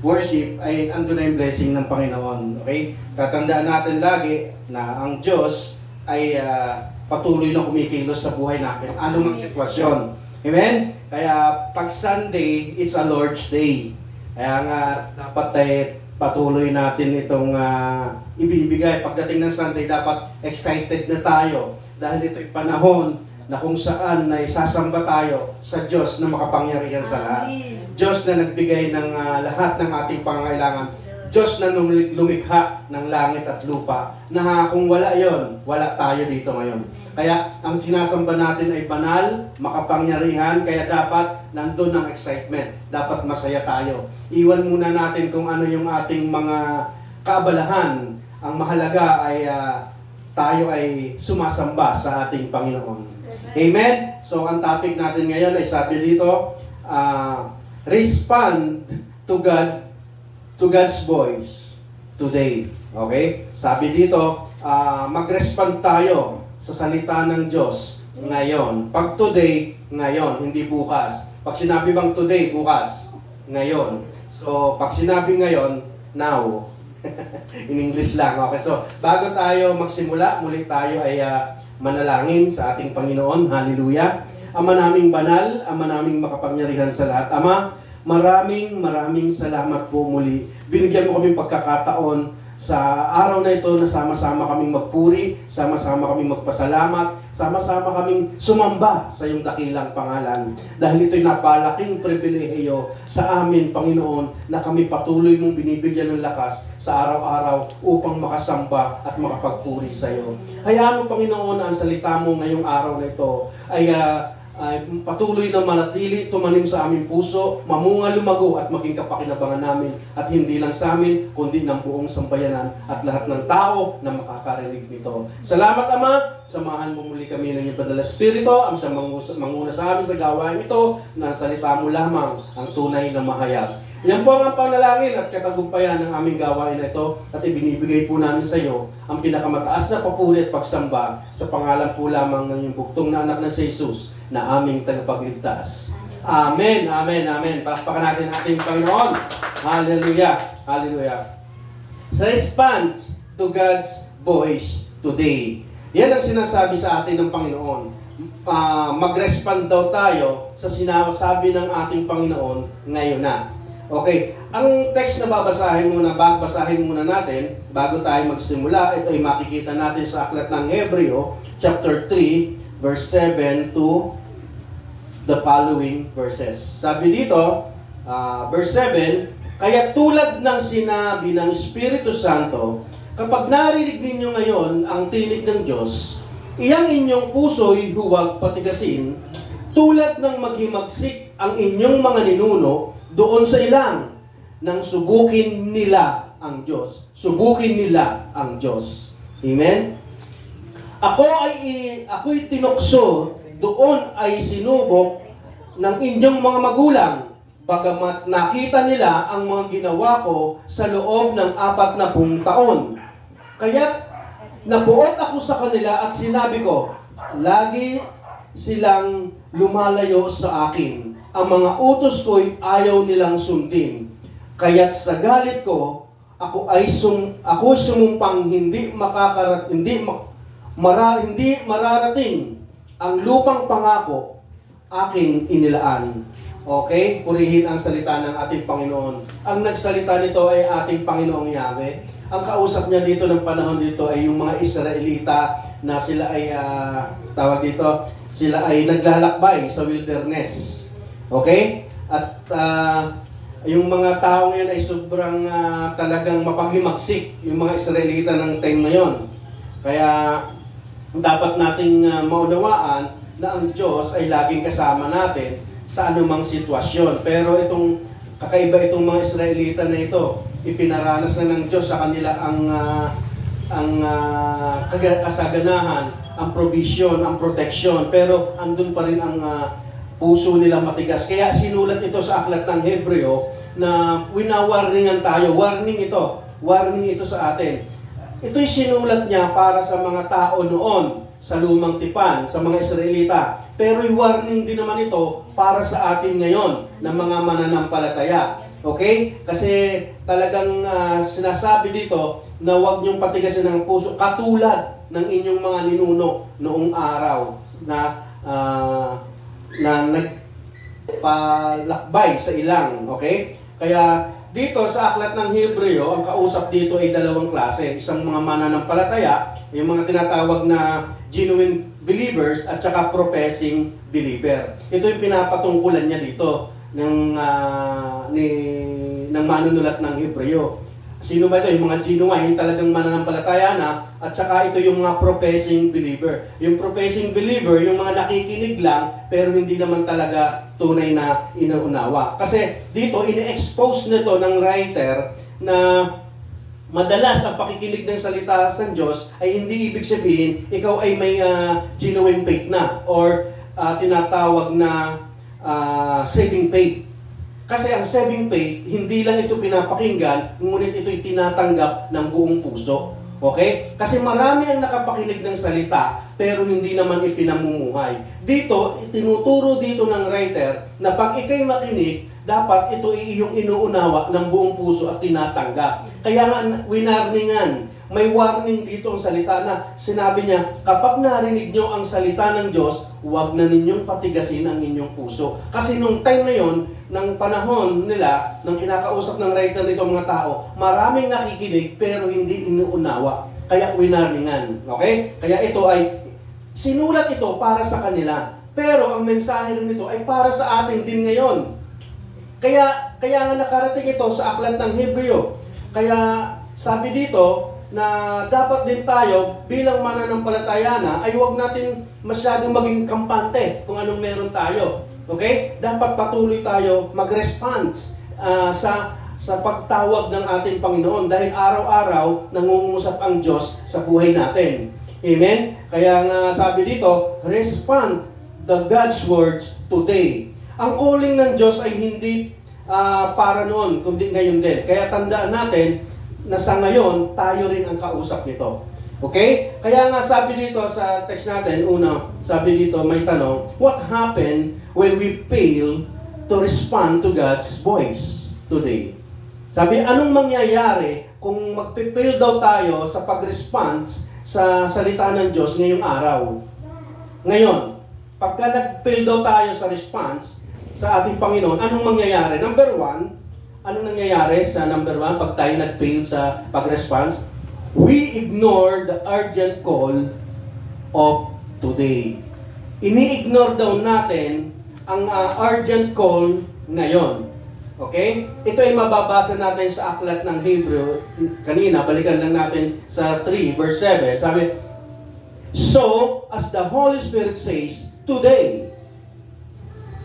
worship, ay andun na yung blessing ng Panginoon. Okay? Tatandaan natin lagi na ang Diyos ay patuloy na kumikilos sa buhay natin. Anumang sitwasyon. Amen? Kaya pag Sunday, it's a Lord's Day. Kaya nga dapat patuloy natin itong ibinibigay. Pagdating ng Sunday, dapat excited na tayo. Dahil ito'y panahon na kung saan na isasamba tayo sa Diyos na makapangyarihan sa lahat. Diyos na nagbigay ng lahat ng ating pangangailangan. Diyos na lumikha ng langit at lupa, na kung wala yon, wala tayo dito ngayon. Kaya ang sinasamba natin ay banal, makapangyarihan, kaya dapat nandun ang excitement. Dapat masaya tayo. Iwan muna natin kung ano yung ating mga kaabalahan. Ang mahalaga ay tayo ay sumasamba sa ating Panginoon. Amen? So, ang topic natin ngayon ay sabi dito, respond to God's voice today. Okay? Sabi dito, mag-respond tayo sa salita ng Diyos ngayon. Pag today, ngayon, hindi bukas. Pag sinabi bang today, bukas, ngayon. So, pag sinabi ngayon, now. In English lang. Okay, so, bago tayo magsimula, muli tayo ay manalangin sa ating Panginoon. Hallelujah. Ama naming banal, Ama naming makapangyarihan sa lahat. Ama, maraming salamat po muli. Binigyan mo kaming pagkakataon sa araw na ito na sama-sama kaming magpuri, sama-sama kaming magpasalamat, sama-sama kaming sumamba sa iyong dakilang pangalan. Dahil ito'y napalaking pribilehiyo sa amin, Panginoon, na kami patuloy mong binibigyan ng lakas sa araw-araw upang makasamba at makapagpuri sa iyo. Hayaan mo, Panginoon, ang salita mo ngayong araw na ito ay patuloy na manatili, tumanim sa aming puso, mamunga, lumago at maging kapakinabangan namin, at hindi lang sa amin, kundi ng buong sambayanan at lahat ng tao na makakarinig nito. Salamat, Ama, samahan mo muli kami ng iyong Banal na Espiritu, ang siyang manguna sa amin sa gawain ito, na salita mo lamang ang tunay na mahayag. Yan po ang panalangin at katagumpayan ng aming gawain na ito, at ibinibigay po namin sa iyo ang pinakamataas na papuri at pagsamba sa pangalan po lamang ng iyong buktong na anak na si Jesus, na aming tagapagligtas. Amen, amen, amen. Palakpakan natin ang ating Panginoon. Hallelujah, hallelujah. So, respond to God's voice today. Yan ang sinasabi sa atin ng Panginoon. Mag-respond daw tayo sa sinasabi ng ating Panginoon ngayon na. Okay, ang text na babasahin muna natin bago tayo magsimula. Ito ay makikita natin sa aklat ng Hebreo, chapter 3, verse 7 to the following verses. Sabi dito, verse 7, kaya tulad ng sinabi ng Espiritu Santo, kapag narinig ninyo ngayon ang tinig ng Diyos, iyang inyong puso'y huwag patigasin, tulad ng maghimagsik ang inyong mga ninuno doon sa ilang nang subukin nila ang Diyos. Subukin nila ang Diyos. Amen? Ako'y tinukso, doon ay sinubok ng inyong mga magulang, bagamat nakita nila ang mga ginawa ko sa loob ng 40 taon. Kaya nabuot ako sa kanila at sinabi ko, lagi silang lumalayo sa akin. Ang mga utos ko'y ayaw nilang sundin. Kaya't sa galit ko, ako sumumpang hindi mararating ang lupang pangako aking inilaan. Okay? Purihin ang salita ng ating Panginoon. Ang nagsalita nito ay ating Panginoong Yahweh. Ang kausap niya dito ng panahon dito ay yung mga Israelita na sila ay sila ay naglalakbay sa wilderness. Okay? At yung mga tao ngayon ay sobrang talagang mapaghimagsik, yung mga Israelita ng time na yon. Kaya dapat nating maunawaan na ang Diyos ay laging kasama natin sa anumang sitwasyon. Pero kakaiba itong mga Israelita na ito, ipinaranas na ng Diyos sa kanila ang kasaganahan, ang provision, ang protection, pero andun pa rin ang puso nila matigas. Kaya sinulat ito sa aklat ng Hebreo na winawarningan tayo. Warning ito sa atin. Ito'y sinulat niya para sa mga tao noon sa lumang tipan, sa mga Israelita. Pero yung warning din naman ito para sa atin ngayon na mga mananampalataya. Okay? Kasi talagang sinasabi dito na huwag niyong patigasin ang puso katulad ng inyong mga ninuno noong araw na nagpalakbay sa ilang. Okay? Kaya dito sa aklat ng Hebreo, ang kausap dito ay dalawang klase. Isang mga mananampalataya, yung mga tinatawag na genuine believers at saka professing believer. Ito yung pinapatungkulan niya dito ng manunulat ng Hebreo. Sino ba ito? Yung mga genuine, yung talagang mananampalataya na, at saka ito yung mga professing believer. Yung professing believer, yung mga nakikinig lang, pero hindi naman talaga tunay na inuunawa. Kasi dito, ini-expose nito ng writer na madalas ang pakikinig ng salita ng Diyos ay hindi ibig sabihin ikaw ay may genuine faith na or tinatawag na saving faith. Kasi ang saving faith, hindi lang ito pinapakinggan, ngunit ito'y tinatanggap ng buong puso. Okay? Kasi marami ang nakapakinig ng salita, pero hindi naman ipinamumuhay. Dito, tinuturo dito ng writer na pag ikay makinig, dapat ito ay iyong inuunawa ng buong puso at tinatanggap. Kaya nga, winarningan. May warning dito ang salita na sinabi niya, kapag narinig nyo ang salita ng Diyos, huwag na ninyong patigasin ang inyong puso. Kasi nung time na yon, ng panahon nila, ng kinakausap ng writer nito mga tao, maraming nakikinig pero hindi inuunawa. Kaya winarningan. Okay? Kaya ito ay, sinulat ito para sa kanila. Pero ang mensahe rin nito ay para sa atin din ngayon. Kaya nga nakarating ito sa aklat ng Hebreo. Kaya sabi dito, na dapat din tayo bilang mananampalataya na ay huwag natin masyadong maging kampante kung anong meron tayo. Okay? Dapat patuloy tayo mag-response sa pagtawag ng ating Panginoon dahil araw-araw nangungusap ang Diyos sa buhay natin. Amen? Kaya nga sabi dito, respond the God's words today. Ang calling ng Diyos ay hindi para noon, kundi ngayon din. Kaya tandaan natin na sa ngayon, tayo rin ang kausap nito. Okay? Kaya nga sabi dito sa text natin, sabi dito may tanong, what happened when we fail to respond to God's voice today? Sabi, anong mangyayari kung magpifail daw tayo sa pag-response sa salita ng Diyos ngayong araw? Ngayon, pagka nag-fail daw tayo sa response sa ating Panginoon, anong mangyayari? Number one, anong nangyayari sa number one pag tayo nag-fail sa pag-response? We ignore the urgent call of today. Ini-ignore daw natin ang urgent call ngayon. Okay? Ito ay mababasa natin sa aklat ng Hebreo. Kanina, balikan lang natin sa 3 verse 7. Sabi, so, as the Holy Spirit says, today,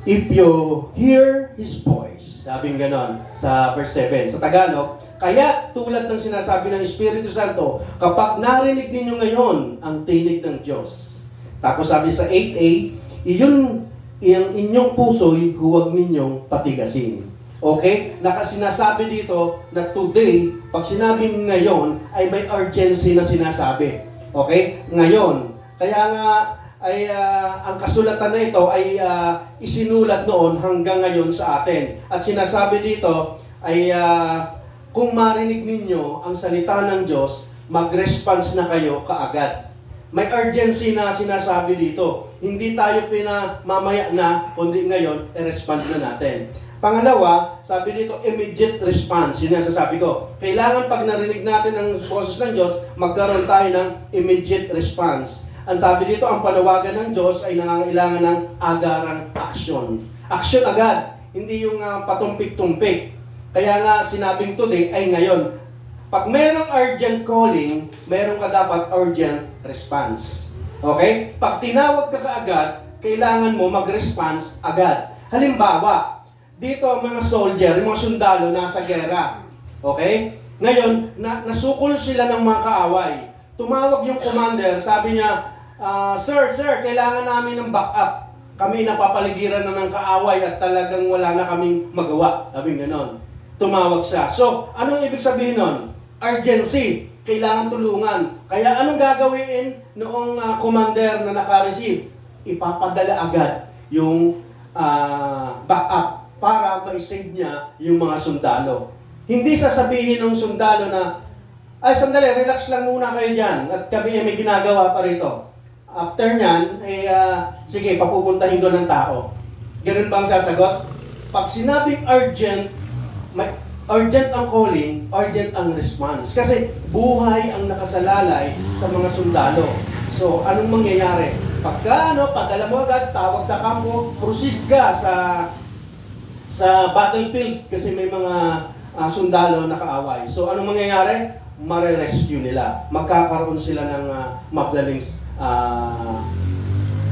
if you hear His voice, sabing ganon sa verse 7. Sa Tagalog, kaya tulad ng sinasabi ng Espiritu Santo, kapag narinig ninyo ngayon ang tinig ng Diyos. Tapos sabi sa 8a, iyon ang inyong puso'y huwag ninyong patigasin. Okay? Nakasinasabi dito na today, pag sinabing ngayon, ay may urgency na sinasabi. Okay? Ngayon. Kaya nga, ay ang kasulatan na ito ay isinulat noon hanggang ngayon sa atin. At sinasabi dito ay kung marinig ninyo ang salita ng Diyos, mag-response na kayo kaagad. May urgency na sinasabi dito. Hindi tayo pinamamaya na, kundi ngayon, i-respond na natin. Pangalawa, sabi dito, immediate response. Yun ang sasabi ko. Kailangan pag narinig natin ang boses ng Diyos, magkaroon tayo ng immediate response. Ang sabi dito, ang panawagan ng Diyos ay nangangailangan ng agarang action. Action agad, hindi yung patumpik-tumpik. Kaya nga sinabing today ay ngayon. Pag merong urgent calling, meron ka dapat urgent response. Okay? Pag tinawag ka kaagad, kailangan mo mag-response agad. Halimbawa, dito ang mga soldier, yung mga sundalo nasa gera. Okay? Ngayon, nasukol sila ng mga kaaway. Tumawag yung commander, sabi niya, Sir, kailangan namin ng backup. Kami napapaligiran na ng kaaway at talagang wala na kaming magawa. Sabi ganon. Tumawag siya. So, anong ibig sabihin nun? Urgency. Kailangan tulungan. Kaya anong gagawin noong commander na naka-receive? Ipapadala agad yung backup. para ma-save niya yung mga sundalo. Hindi sasabihin ng sundalo na, ay sandali, relax lang muna kayo dyan at kami ay may ginagawa pa rito. After nyan, sige, papupuntahin ko ng tao. Ganun ba ang sasagot? Pag sinabing urgent, urgent ang calling, urgent ang response. Kasi buhay ang nakasalalay sa mga sundalo. So, anong mangyayari? Pagka, padala mo agad, tawag sa kampo, proceed ka sa battlefield kasi may mga sundalo na kaaway. So, anong mangyayari? Mare-rescue nila. Magkakaroon sila ng madaling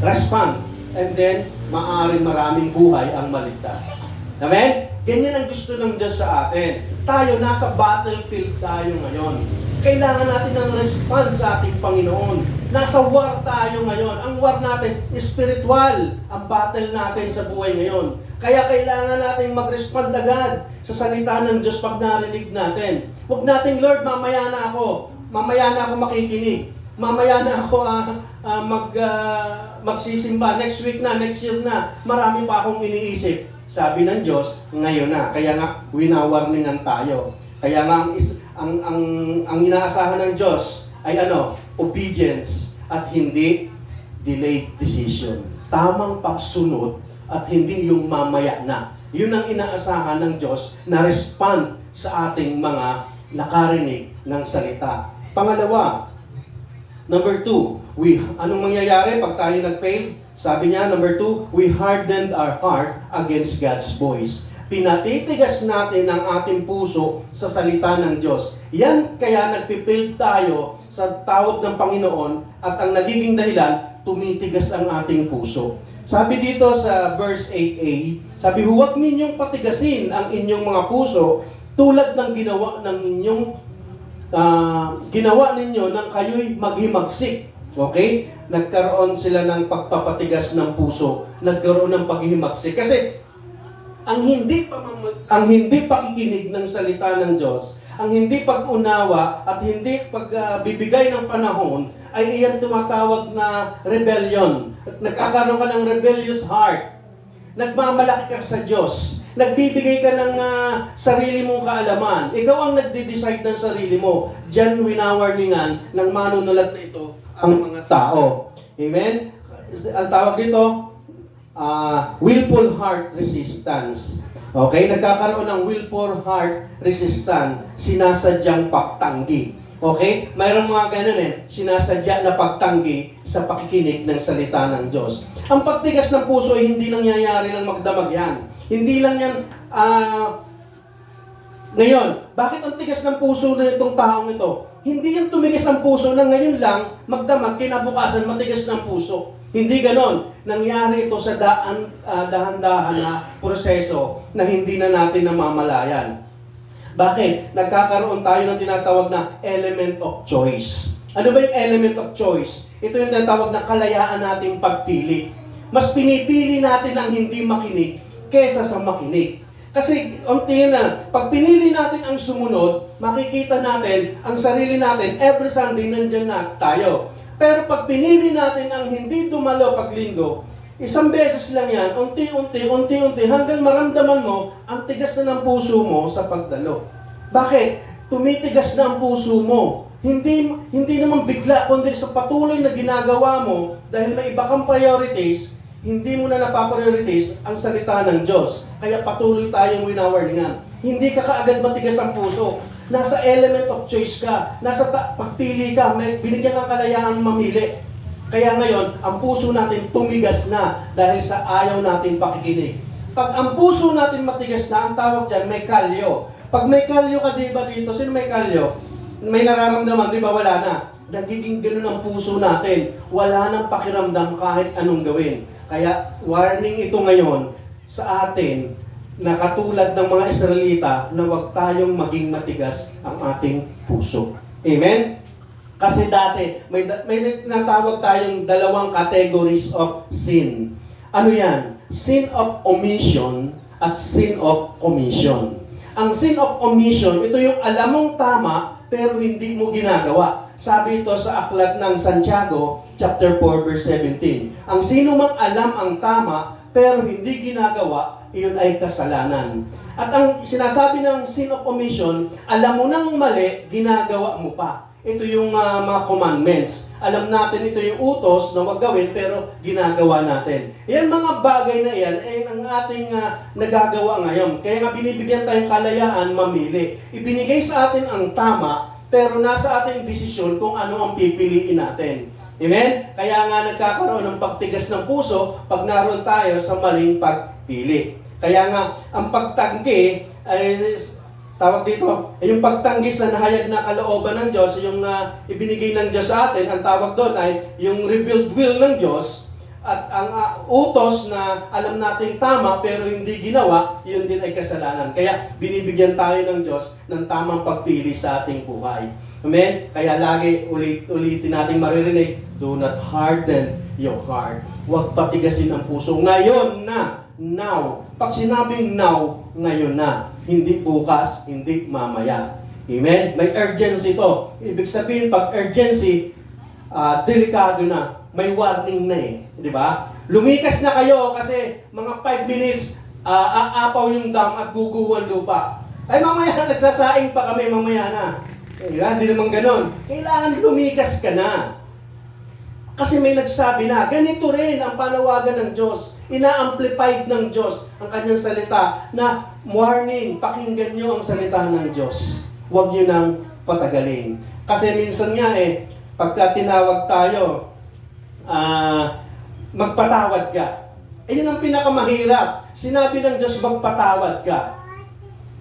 respond. And then, maraming buhay ang maligtas. Amen? Ganyan ang gusto ng Diyos sa atin. Tayo, nasa battlefield tayo ngayon. Kailangan natin ng response sa ating Panginoon. Nasa war tayo ngayon. Ang war natin, spiritual. Ang battle natin sa buhay ngayon. Kaya kailangan natin mag-respond agad sa salita ng Diyos pag narinig natin. Huwag natin, Lord, mamaya na ako makikinig. Mamaya na ako magsisimba. Next week na, next year na. Marami pa akong iniisip. Sabi ng Diyos, ngayon na. Kaya nga, winawarningan tayo. Kaya nga, ang inaasahan ng Diyos ay obedience at hindi delayed decision. Tamang pagsunod at hindi yung mamaya na. Yun ang inaasahan ng Diyos na respond sa ating mga nakarinig ng salita. Pangalawa, number 2, anong mangyayari pag tayo nag-fail? Sabi niya, number 2, we hardened our heart against God's voice. Pinatitigas natin ang ating puso sa salita ng Diyos. Yan kaya nagpipild tayo sa tawag ng Panginoon at ang nagiging dahilan, tumitigas ang ating puso. Sabi dito sa verse 8a, sabi, huwag ninyong patigasin ang inyong mga puso tulad ng ginawa ninyo nang kayo'y maghimagsik. Okay? Nagkaroon sila ng pagpapatigas ng puso. Nagkaroon ng paghihimagsik. Kasi ang hindi pakikinig ng salita ng Diyos, ang hindi pag-unawa at hindi pagbibigay ng panahon ay iyan tumatawag na rebellion. Nagkakaroon ka ng rebellious heart. Nagmamalaki ka sa Diyos. Nagbibigay ka ng sarili mong kaalaman. Ikaw ang nagde-decide ng sarili mo. Diyan winawarningan ng manunulat na ito ang mga tao. Amen? Ang tawag dito, willful heart resistance. Okay? Nagkakaroon ng willful heart resistance, sinasadyang pagtanggi. Okay? Mayroong mga ganun sinasadya na pagtanggi sa pakikinig ng salita ng Diyos. Ang pagtigas ng puso ay hindi nangyayari lang magdamag yan. Hindi lang yan, ngayon, bakit ang tigas ng puso na itong taong ito? Hindi yan tumigas ng puso na ngayon lang magdamag, kinabukasan matigas ng puso. Hindi ganon. Nangyari ito sa dahan-dahan na proseso na hindi na natin namamalayan. Bakit? Nagkakaroon tayo ng tinatawag na element of choice. Ano ba yung element of choice? Ito yung tinatawag na kalayaan nating pagpili. Mas pinipili natin ang hindi makinig kesa sa makinig. Kasi, tingnan na, pag pinili natin ang sumunod, makikita natin ang sarili natin, every Sunday nandyan na tayo. Pero pag pinili natin ang hindi dumalo pag linggo, isang beses lang yan, unti-unti, hanggang maramdaman mo, ang tigas na ng puso mo sa pagdalo. Bakit? Tumitigas na ang puso mo. Hindi naman bigla, kundi sa patuloy na ginagawa mo, dahil may iba kang priorities, hindi mo na napapriorities ang salita ng Diyos. Kaya patuloy tayong winawarningan. Hindi ka kaagad matigas ang puso. Nasa element of choice ka. Nasa pagpili ka. Binigyan kang kalayaan mamili. Kaya ngayon, ang puso natin tumigas na dahil sa ayaw natin pakikinig. Pag ang puso natin matigas na, ang tawag dyan, may kalyo. Pag may kalyo ka, di ba dito? Sino may kalyo? May nararamdaman, di ba? Wala na. Nagiging ganun ang puso natin. Wala nang pakiramdam kahit anong gawin. Kaya warning ito ngayon sa atin na katulad ng mga Israelita na huwag tayong maging matigas ang ating puso. Amen? Kasi dati, may natawag tayong dalawang categories of sin. Ano yan? Sin of omission at sin of commission. Ang sin of omission, ito yung alam mong tama pero hindi mo ginagawa. Sabi ito sa aklat ng Santiago, chapter 4, verse 17. Ang sino mang alam ang tama, pero hindi ginagawa, iyon ay kasalanan. At ang sinasabi ng sin of omission, alam mo nang mali, ginagawa mo pa. Ito yung mga commandments. Alam natin ito yung utos na wag gawin, pero ginagawa natin. Yan mga bagay na yan ay ang ating nagagawa ngayon. Kaya nga binibigyan tayong kalayaan mamili. Ibinigay sa atin ang tama, pero nasa ating desisyon kung ano ang pipiliin natin. Amen? Kaya nga nagkakaroon ng pagtigas ng puso pag naroon tayo sa maling pagpili. Kaya nga, ang pagtanggi ay tawag dito, yung pagtanggis na nahayag na kalooban ng Diyos, yung ibinigay ng Diyos sa atin, ang tawag doon ay yung revealed will ng Diyos, at ang utos na alam natin tama pero hindi ginawa, yun din ay kasalanan. Kaya binibigyan tayo ng Diyos ng tamang pagpili sa ating buhay. Amen? Kaya lagi ulitin natin maririnig, do not harden your heart. Huwag patigasin ang puso. Ngayon na, now. Pag sinabing now, ngayon na. Hindi bukas, hindi mamaya. Amen? May urgency to. Ibig sabihin, pag urgency, delikado na. May warning na eh. Di ba? Lumikas na kayo kasi mga 5 minutes, aapaw yung dam at guguwan lupa. Ay mamaya, nagsasaing pa kami mamaya na. Hindi naman ganon. Kailangan lumikas ka na. Kasi may nagsabi na, ganito rin ang panawagan ng Diyos. Ina-amplified ng Diyos ang kanyang salita na warning, pakinggan nyo ang salita ng Diyos. Huwag nyo nang patagalin. Kasi minsan nga pagka tinawag tayo, magpatawad ka. Yun ang pinakamahirap. Sinabi ng Diyos, magpatawad ka.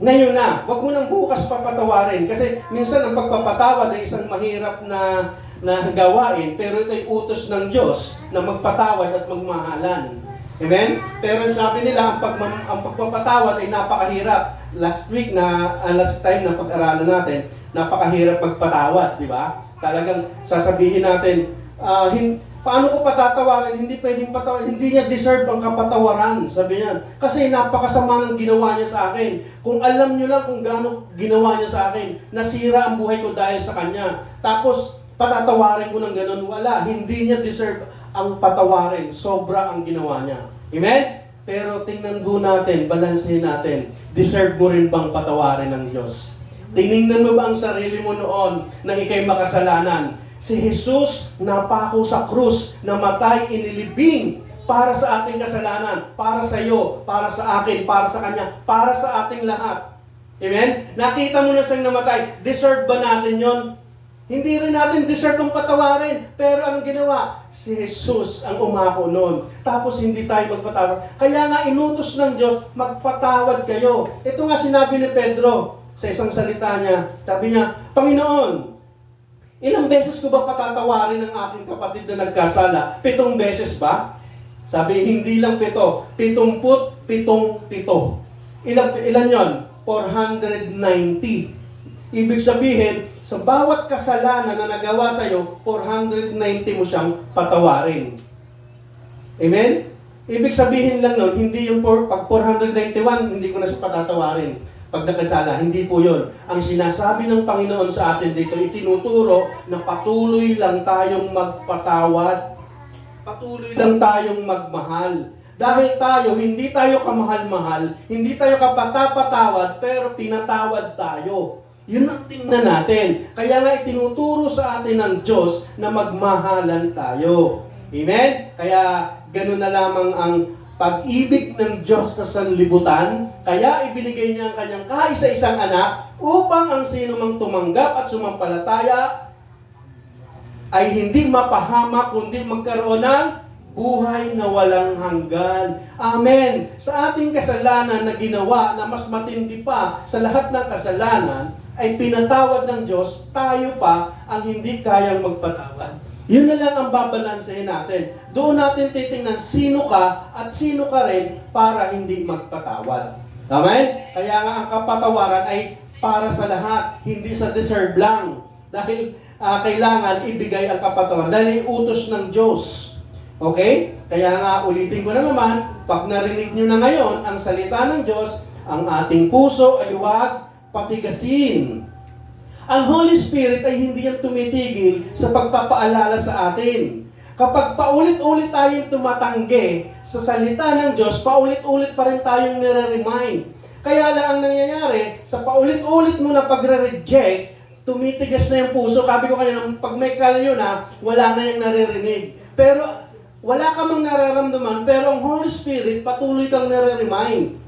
Ngayon na, huwag mo nang bukas papatawarin. Kasi minsan ang pagpapatawad ay isang mahirap na gawain, pero ito ay utos ng Diyos na magpatawad at magmahalan. Amen? Pero sabi nila, ang pagpapatawad ay napakahirap. Last time na pag-aralan natin, napakahirap magpatawad, di ba? Talagang sasabihin natin, paano ko patatawarin? Hindi pwedeng patawarin. Hindi niya deserve ang kapatawaran, sabi niya. Kasi napakasama ng ginawa niya sa akin. Kung alam niyo lang kung gaano ginawa niya sa akin, nasira ang buhay ko dahil sa kanya. Tapos, patatawarin ko ng ganun, wala. Hindi niya deserve ang patawarin. Sobra ang ginawa niya. Amen? Pero tingnan po natin, balansehin natin. Deserve mo rin bang patawarin ng Diyos? Tinignan mo ba ang sarili mo noon nang ikay makasalanan? Si Jesus napako sa krus, namatay, inilibing para sa ating kasalanan, para sa iyo, para sa akin, para sa kanya, para sa ating lahat. Amen? Nakita mo na siyang namatay. Deserve ba natin yon? Hindi rin natin deserve ang patawarin. Pero ang ginawa, si Jesus ang umako noon. Tapos hindi tayo magpatawad. Kaya nga inutos ng Diyos, magpatawad kayo. Ito nga sinabi ni Pedro sa isang salita niya. Sabi niya, Panginoon, ilang beses ko ba patatawarin ang aking kapatid na nagkasala? 7 beses ba? Sabi, hindi lang 7. 77. Ilan yon? 490. Ibig sabihin, sa bawat kasalanan na nagawa sa iyo, 490 mo siyang patawarin. Amen? Ibig sabihin lang nun, hindi yung pag 491, hindi ko na siya patatawarin. Pag nakasala, hindi po yun. Ang sinasabi ng Panginoon sa atin dito, itinuturo na patuloy lang tayong magpatawad. Patuloy lang tayong magmahal. Dahil tayo, hindi tayo kamahal-mahal, hindi tayo kapatapatawad, pero pinatawad tayo. Yun ang tingnan natin. Kaya nga itinuturo sa atin ng Diyos na magmahalan tayo. Amen? Kaya gano'n na lamang ang pag-ibig ng Diyos sa sanlibutan. Kaya ibinigay niya ang kanyang kaisa-isang anak upang ang sino mang tumanggap at sumampalataya ay hindi mapahamak kundi magkaroon ng buhay na walang hanggan. Amen. Sa ating kasalanan na ginawa na mas matindi pa sa lahat ng kasalanan, ay pinatawad ng Diyos, tayo pa ang hindi kayang magpatawad. Yun na lang ang babalansehin natin. Doon natin titingnan sino ka at sino ka rin para hindi magpatawad. Amen? Kaya nga ang kapatawaran ay para sa lahat, hindi sa deserve lang. Dahil kailangan ibigay ang kapatawaran. Dahil utos ng Diyos. Okay? Kaya nga ulitin ko na naman, pag narinig nyo na ngayon ang salita ng Diyos, ang ating puso ay huwag patigasin. Ang Holy Spirit ay hindi yan tumitigil sa pagpapaalala sa atin. Kapag paulit-ulit tayong tumatanggi sa salita ng Diyos, paulit-ulit pa rin tayong nire-remind. Kaya lang ang nangyayari, sa paulit-ulit mo na pagre-reject, tumitigas na yung puso. Sabi ko kanina, pag may kalyo na, wala na yung naririnig. Pero wala ka mang nararamdaman, pero ang Holy Spirit, patuloy kang nare-remind.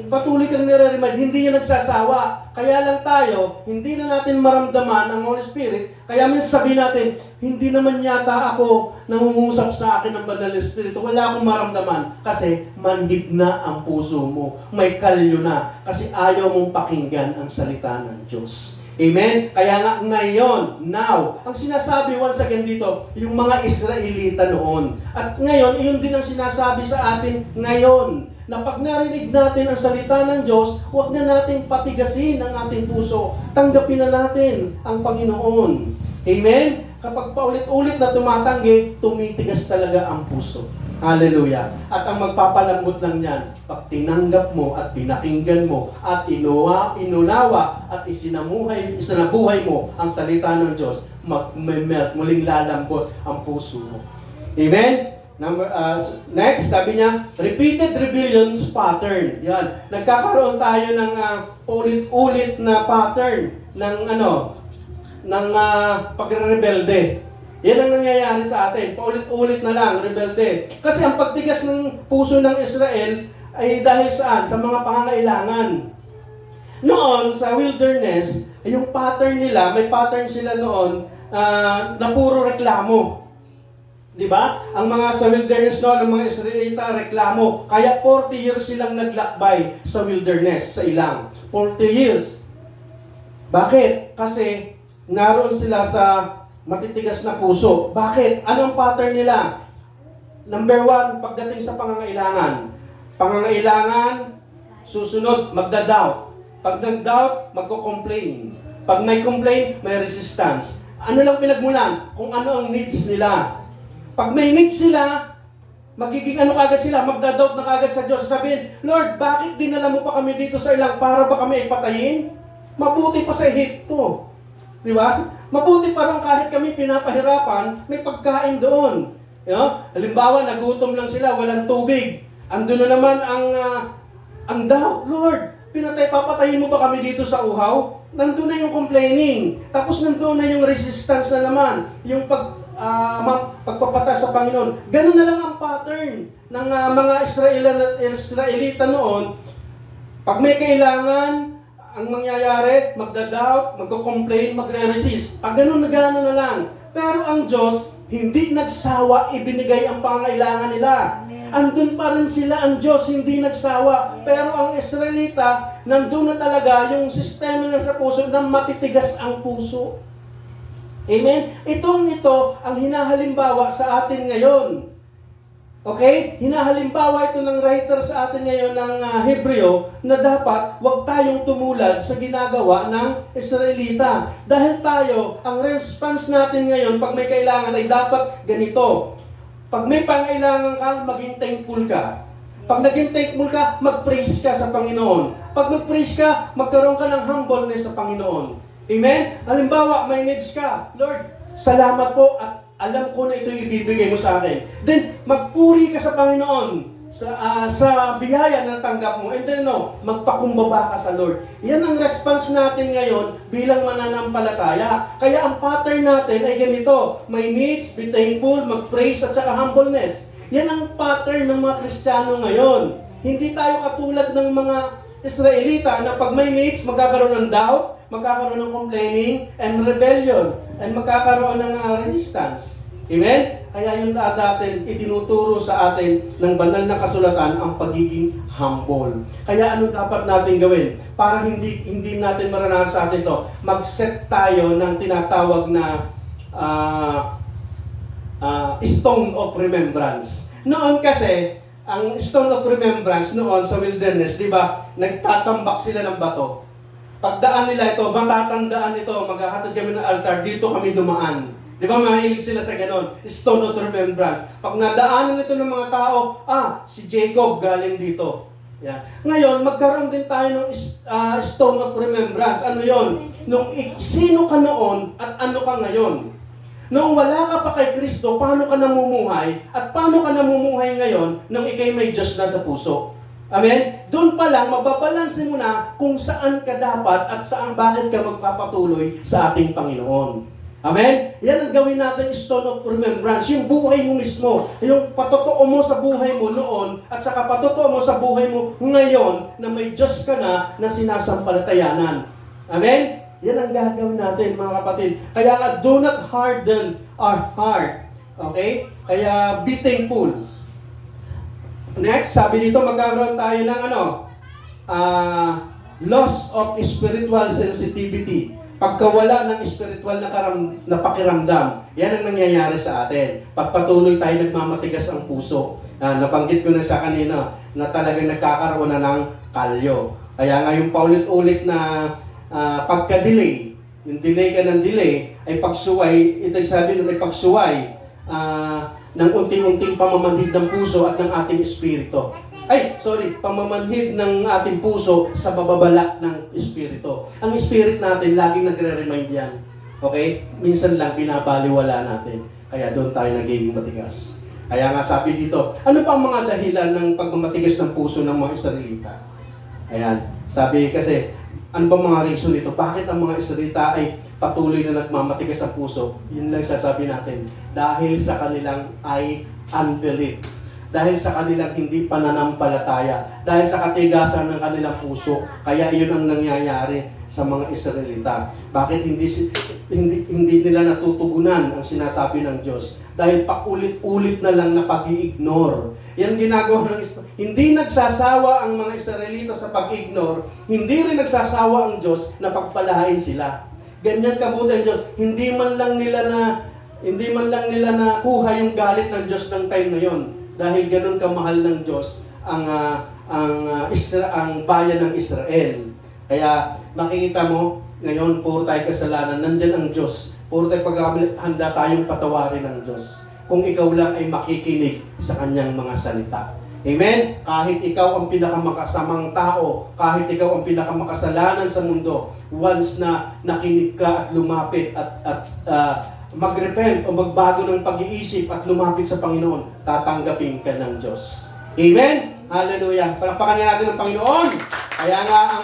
Patuloy kang nare-remind, hindi niya nagsasawa. Kaya lang tayo, hindi na natin maramdaman ang Holy Spirit. Kaya minsan sabihin natin, hindi naman yata ako nangungusap sa akin ng Banal na Espiritu. Wala akong maramdaman. Kasi manhid na ang puso mo. May kalyo na. Kasi ayaw mong pakinggan ang salita ng Diyos. Amen? Kaya nga ngayon, now, ang sinasabi once again dito, yung mga Israelita noon. At ngayon, iyon din ang sinasabi sa atin ngayon. Na pag narinig natin ang salita ng Diyos, huwag na nating patigasin ang ating puso. Tanggapin na natin ang Panginoon. Amen? Kapag paulit-ulit na tumatanggi, tumitigas talaga ang puso. Hallelujah. At ang magpapalambot lang yan, pag tinanggap mo at pinakinggan mo at inunawa at isinabuhay mo ang salita ng Diyos, mag-melt, muling lalambot ang puso mo. Amen? Next, sabi niya, repeated rebellions pattern. Yan. Nagkakaroon tayo ng ulit-ulit na pattern ng pagre-rebelde. Yan ang nangyayari sa atin. Paulit-ulit na lang, rebelde. Kasi ang pagtigas ng puso ng Israel ay dahil saan? Sa mga pangangailangan. Noon, sa wilderness, yung pattern nila, may pattern sila noon na puro reklamo. Di ba? Ang mga sa wilderness noon, ang mga Israelita, reklamo. Kaya 40 years silang naglakbay sa wilderness, sa ilang. 40 years. Bakit? Kasi naroon sila sa matitigas na puso. Bakit? Ano ang pattern nila? Number 1, pagdating sa pangangailangan. Pangangailangan, susunod, magda-doubt. Pag nag-doubt, magko-complain. Pag may complain, may resistance. Ano lang pinagmulan? Kung ano ang needs nila. Pag may needs sila, magiging ano kagad sila, magda-doubt na kagad sa Diyos. Sasabihin, Lord, bakit dinala mo pa kami dito sa ilang para ba kami ipatayin? Mabuti pa sa Egypto. Di ba? Mabuti parang kahit kami pinapahirapan, may pagkain doon. Halimbawa, nagutom lang sila, walang tubig. Andun na naman ang doubt, Lord, papatayin mo ba kami dito sa uhaw? Nandun na yung complaining. Tapos nandun na yung resistance na naman. Yung pagpapata sa Panginoon. Ganun na lang ang pattern ng mga Israelita noon. Pag may kailangan, ang mangyayari, magda-doubt, magko-complain, magre-resist. Pag ganun na gano'n na lang. Pero ang Diyos, hindi nagsawa, ibinigay ang pangailangan nila. Andun pa rin sila ang Diyos, hindi nagsawa. Pero ang Israelita, nandun na talaga yung sistema nila sa puso na matitigas ang puso. Amen? Ito ang hinahalimbawa sa atin ngayon. Okay? Hinahalimbawa ito ng writer sa atin ngayon ng Hebreo na dapat wag tayong tumulad sa ginagawa ng Israelita. Dahil tayo, ang response natin ngayon pag may kailangan ay dapat ganito. Pag may pangailangan ka, maging thankful ka. Pag naging thankful ka, mag-praise ka sa Panginoon. Pag mag-praise ka, magkaroon ka ng humbleness sa Panginoon. Amen? Halimbawa, may needs ka. Lord, salamat po at alam ko na ito ibibigay mo sa akin. Then, magpuri ka sa Panginoon sa biyaya na natanggap mo. And then, magpakumbaba ka sa Lord. Yan ang response natin ngayon bilang mananampalataya. Kaya ang pattern natin ay ganito. May needs, be thankful, mag-praise at saka humbleness. Yan ang pattern ng mga Kristiyano ngayon. Hindi tayo katulad ng mga Israelita na pag may needs, magkakaroon ng doubt, magkakaroon ng complaining and rebellion, and magkakaroon ng resistance. Amen? Kaya yun natin itinuturo sa atin ng banal na kasulatan ang pagiging humble. Kaya ano dapat natin gawin? Para hindi natin maranasan sa atin to, mag-set tayo ng tinatawag na stone of remembrance. Noon kasi, ang stone of remembrance noon sa wilderness, di ba, nagtatambak sila ng bato. Pagdaan nila ito, matatandaan ito, maghahatid kami ng altar, dito kami dumaan. Di ba, mahilig sila sa ganon, stone of remembrance. Pag nadaanan ito ng mga tao, si Jacob galing dito. Yeah. Ngayon, magkaroon din tayo ng stone of remembrance. Ano yon? Nung sino ka noon at ano ka ngayon. Noong wala ka pa kay Kristo, paano ka namumuhay? At paano ka namumuhay ngayon nang ikay may Diyos na sa puso? Amen? Doon pa lang, mababalansin mo na kung saan ka dapat at bakit ka magpapatuloy sa ating Panginoon. Amen? Yan ang gawin natin, stone of remembrance. Yung buhay mo mismo, yung patotoo mo sa buhay mo noon, at saka patotoo mo sa buhay mo ngayon na may Diyos ka na sinasampalatayanan. Amen? Yan ang gagawin natin, mga kapatid. Kaya nga, do not harden our heart. Okay? Kaya, be thankful. Next, sabi dito, magkakaroon tayo ng loss of spiritual sensitivity. Pagkawala ng spiritual na pakiramdam, yan ang nangyayari sa atin. Pagpatuloy tayo nagmamatigas ang puso. Nabanggit ko na sa kanina na talagang nagkakaroon na ng kalyo. Kaya nga yung paulit-ulit na pagka-delay, yung delay ka ng delay, ay pagsuway, ito yung sabi ng pagsuway ng unting-unting pamamanhid ng puso at ng ating espiritu. Pamamanhid ng ating puso sa bababala ng espiritu. Ang spirit natin, laging nagre-remind yan. Okay? Minsan lang binabaliwala natin. Kaya doon tayo nagiging matigas. Kaya nga sabi dito, ano pa ang mga dahilan ng pagmamatigas ng puso ng mga Israelita? Ayan. Sabi kasi, ano ba mga reason nito? Bakit ang mga Israelita ay patuloy na nagmamatigas ang puso? Yun lang sasabi natin. Dahil sa kanilang unbelief. Dahil sa kanilang hindi pananampalataya. Dahil sa katigasan ng kanilang puso. Kaya iyon ang nangyayari sa mga Israelita. Bakit hindi nila natutugunan ang sinasabi ng Diyos? Dahil paulit-ulit na lang na pag-i-ignore. Yan ginagawa ng hindi nagsasawa ang mga Israelita sa pag-ignore, hindi rin nagsasawa ang Diyos na pagpalain sila. Ganyan kabuti ang Diyos, hindi man lang nila nakuha yung galit ng Diyos ng time na yon. Dahil ganun kamahal ng Diyos ang bayan ng Israel. Kaya makikita mo, ngayon puro tayo kasalanan, nandyan ang Diyos. Puro tayo handa tayong patawarin ng Diyos. Kung ikaw lang ay makikinig sa kanyang mga salita. Amen? Kahit ikaw ang pinakamakasamang tao, kahit ikaw ang pinakamakasalanan sa mundo, once na nakinig ka at lumapit at magrepent o magbago ng pag-iisip at lumapit sa Panginoon, tatanggapin ka ng Diyos. Amen? Hallelujah. Palakpakan natin ang Panginoon. Kaya nga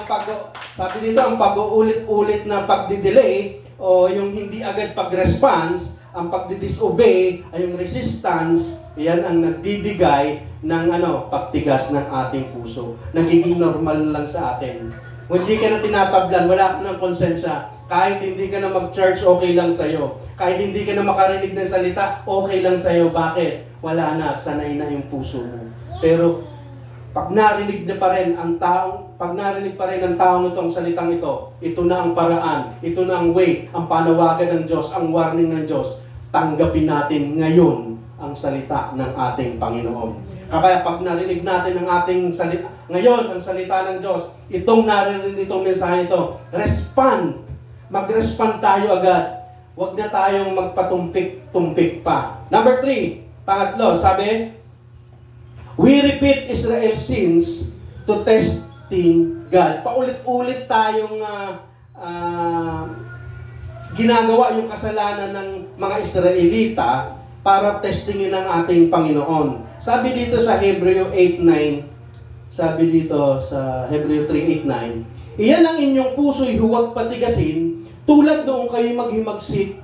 sabi dito, ang pag-uulit-ulit na pagdidelay o yung hindi agad pag-response, ang pagdidisobey ay yung resistance, yan ang nagbibigay ng pagtigas ng ating puso. Nagiging normal lang sa atin. Kung hindi ka na tinatablan, wala ka ng konsensya. Kahit hindi ka na mag-church, okay lang sa'yo. Kahit hindi ka na makarinig ng salita, okay lang sa'yo. Bakit? Wala na, sanay na yung puso mo. Pero pag narinig pa rin ang taong ito, ang salitang ito, ito na ang paraan, ito na ang way, ang panawagan ng Diyos, ang warning ng Diyos, tanggapin natin ngayon ang salita ng ating Panginoon. Kaya pag narinig natin ang ating salita, ngayon ang salita ng Diyos, itong narinig itong mensahe ito, respond. Mag-respond tayo agad. Huwag na tayong magpatumpik-tumpik pa. Number 3, pangatlo, sabi, we repeat Israel's sins to testing God. Paulit-ulit tayong ginagawa yung kasalanan ng mga Israelita para testingin ang ating Panginoon. Sabi dito sa Hebreo 8:9, sabi dito sa Hebreo 3:8-9, iyan ang inyong puso'y huwag patigasin, tulad noong kayo maghimagsik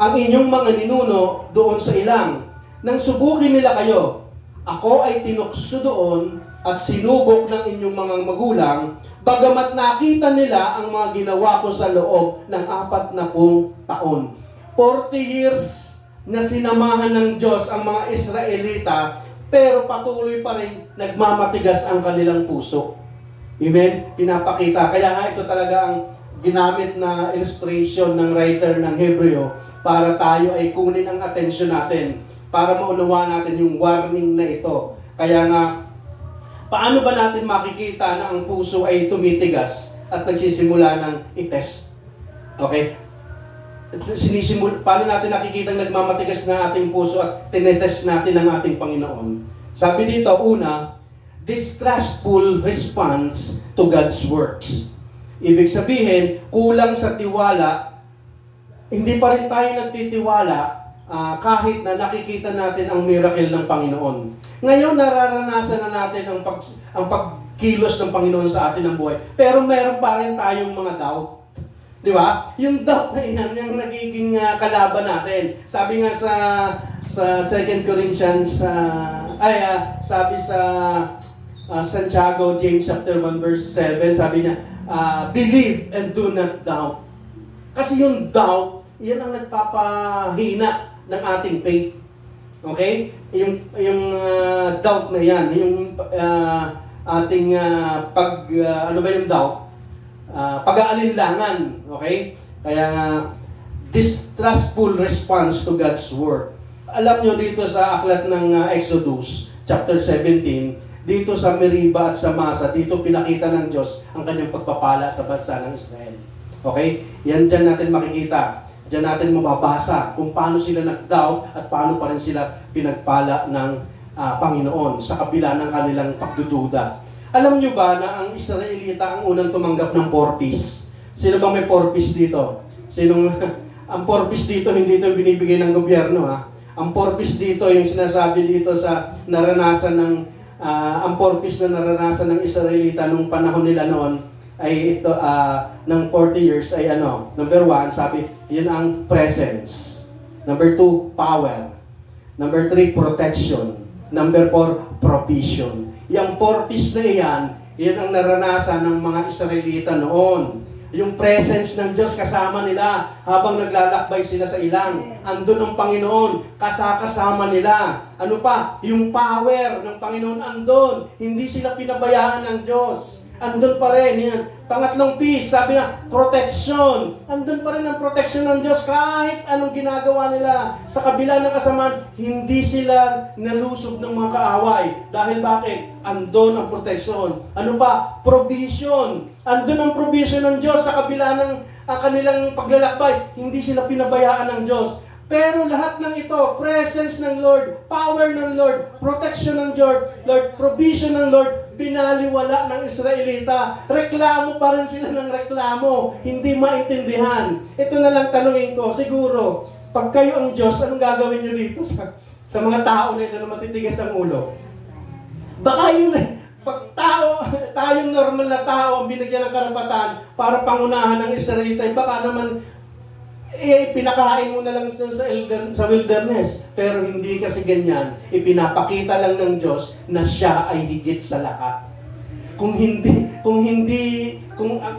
ang inyong mga ninuno doon sa ilang. Nang subukin nila kayo, ako ay tinukso doon at sinubok ng inyong mga magulang, bagamat nakita nila ang mga ginawa ko sa loob ng 40 taon. 40 years na sinamahan ng Diyos ang mga Israelita, pero patuloy pa rin nagmamatigas ang kanilang puso. Amen? Pinapakita. Kaya nga ito talaga ang ginamit na illustration ng writer ng Hebreo para tayo ay kunin ang atensyon natin, para maunawa natin yung warning na ito. Kaya nga, paano ba natin makikita na ang puso ay tumitigas at nagsisimula ng i-test? Okay? Paano natin nakikita nagmamatigas na ating puso at tinetest natin ang ating Panginoon? Sabi dito, una, distrustful response to God's works. Ibig sabihin, kulang sa tiwala hindi pa rin tayo nagtitiwala kahit na nakikita natin ang miracle ng Panginoon. Ngayon, nararanasan na natin ang pagkilos ng Panginoon sa atin ng buhay. Pero meron pa rin tayong mga doubt. Di ba? Yung doubt na yan, yung nagiging kalaban natin. Sabi nga sa 2 Corinthians, sabi sa Santiago, James chapter 1 verse 7, sabi niya, believe and do not doubt. Kasi yung doubt, yan ang nagpapahina ng ating faith. Okay? Yung doubt na yan, yung ating ano ba yung doubt? Pag-aalinlangan. Okay? Kaya distrustful response to God's word. Alam nyo dito sa aklat ng Exodus, chapter 17, dito sa Meriba at sa Masa, dito pinakita ng Diyos ang kanyang pagpapala sa bansa ng Israel. Okay? Yan dyan natin makikita. Diyan natin mababasa kung paano sila nag-doubt at paano pa rin sila pinagpala ng Panginoon sa kabila ng kanilang pagdududa. Alam nyo ba na ang Israelita ang unang tumanggap ng 4 Ps? Sino bang may 4 Ps dito? Ang 4 Ps dito, hindi ito binibigay ng gobyerno. Ang 4 Ps dito, yung sinasabi dito sa naranasan ng ang 4 Ps na naranasan ng Israelita nung panahon nila noon, ay ito, ng 40 years ay ano, number 1, sabi, yun ang presence. Number 2, power. Number 3, protection. Number 4, provision. Yung 4 P's na yan ang naranasan ng mga Israelita noon. Yung presence ng Diyos kasama nila habang naglalakbay sila sa ilang. Andun ang Panginoon, kasama nila. Ano pa? Yung power ng Panginoon andun. Hindi sila pinabayaan ng Diyos. Andun pa rin yan. Pangatlong piece, sabi nga, protection. Andun pa rin ang protection ng Diyos kahit anong ginagawa nila. Sa kabila ng kasamaan, hindi sila nalusog ng mga kaaway. Dahil bakit? Andun ang protection. Ano pa? Provision. Andun ang provision ng Diyos sa kabila ng kanilang paglalakbay. Hindi sila pinabayaan ng Diyos. Pero lahat ng ito, presence ng Lord, power ng Lord, protection ng Lord, provision ng Lord, binaliwala ng Israelita. Reklamo pa rin sila ng reklamo, hindi maintindihan. Ito na lang tanungin ko, siguro, pag kayo ang Diyos, anong gagawin nyo dito sa mga tao na ito na matitigas ang ulo? Baka yun pag tayong normal na tao ang binigyan ng karapatan para pangunahan ng Israelita, baka naman pinakain mo na lang sa wilderness. Pero hindi kasi ganyan. Ipinapakita lang ng Diyos na siya ay higit sa lahat.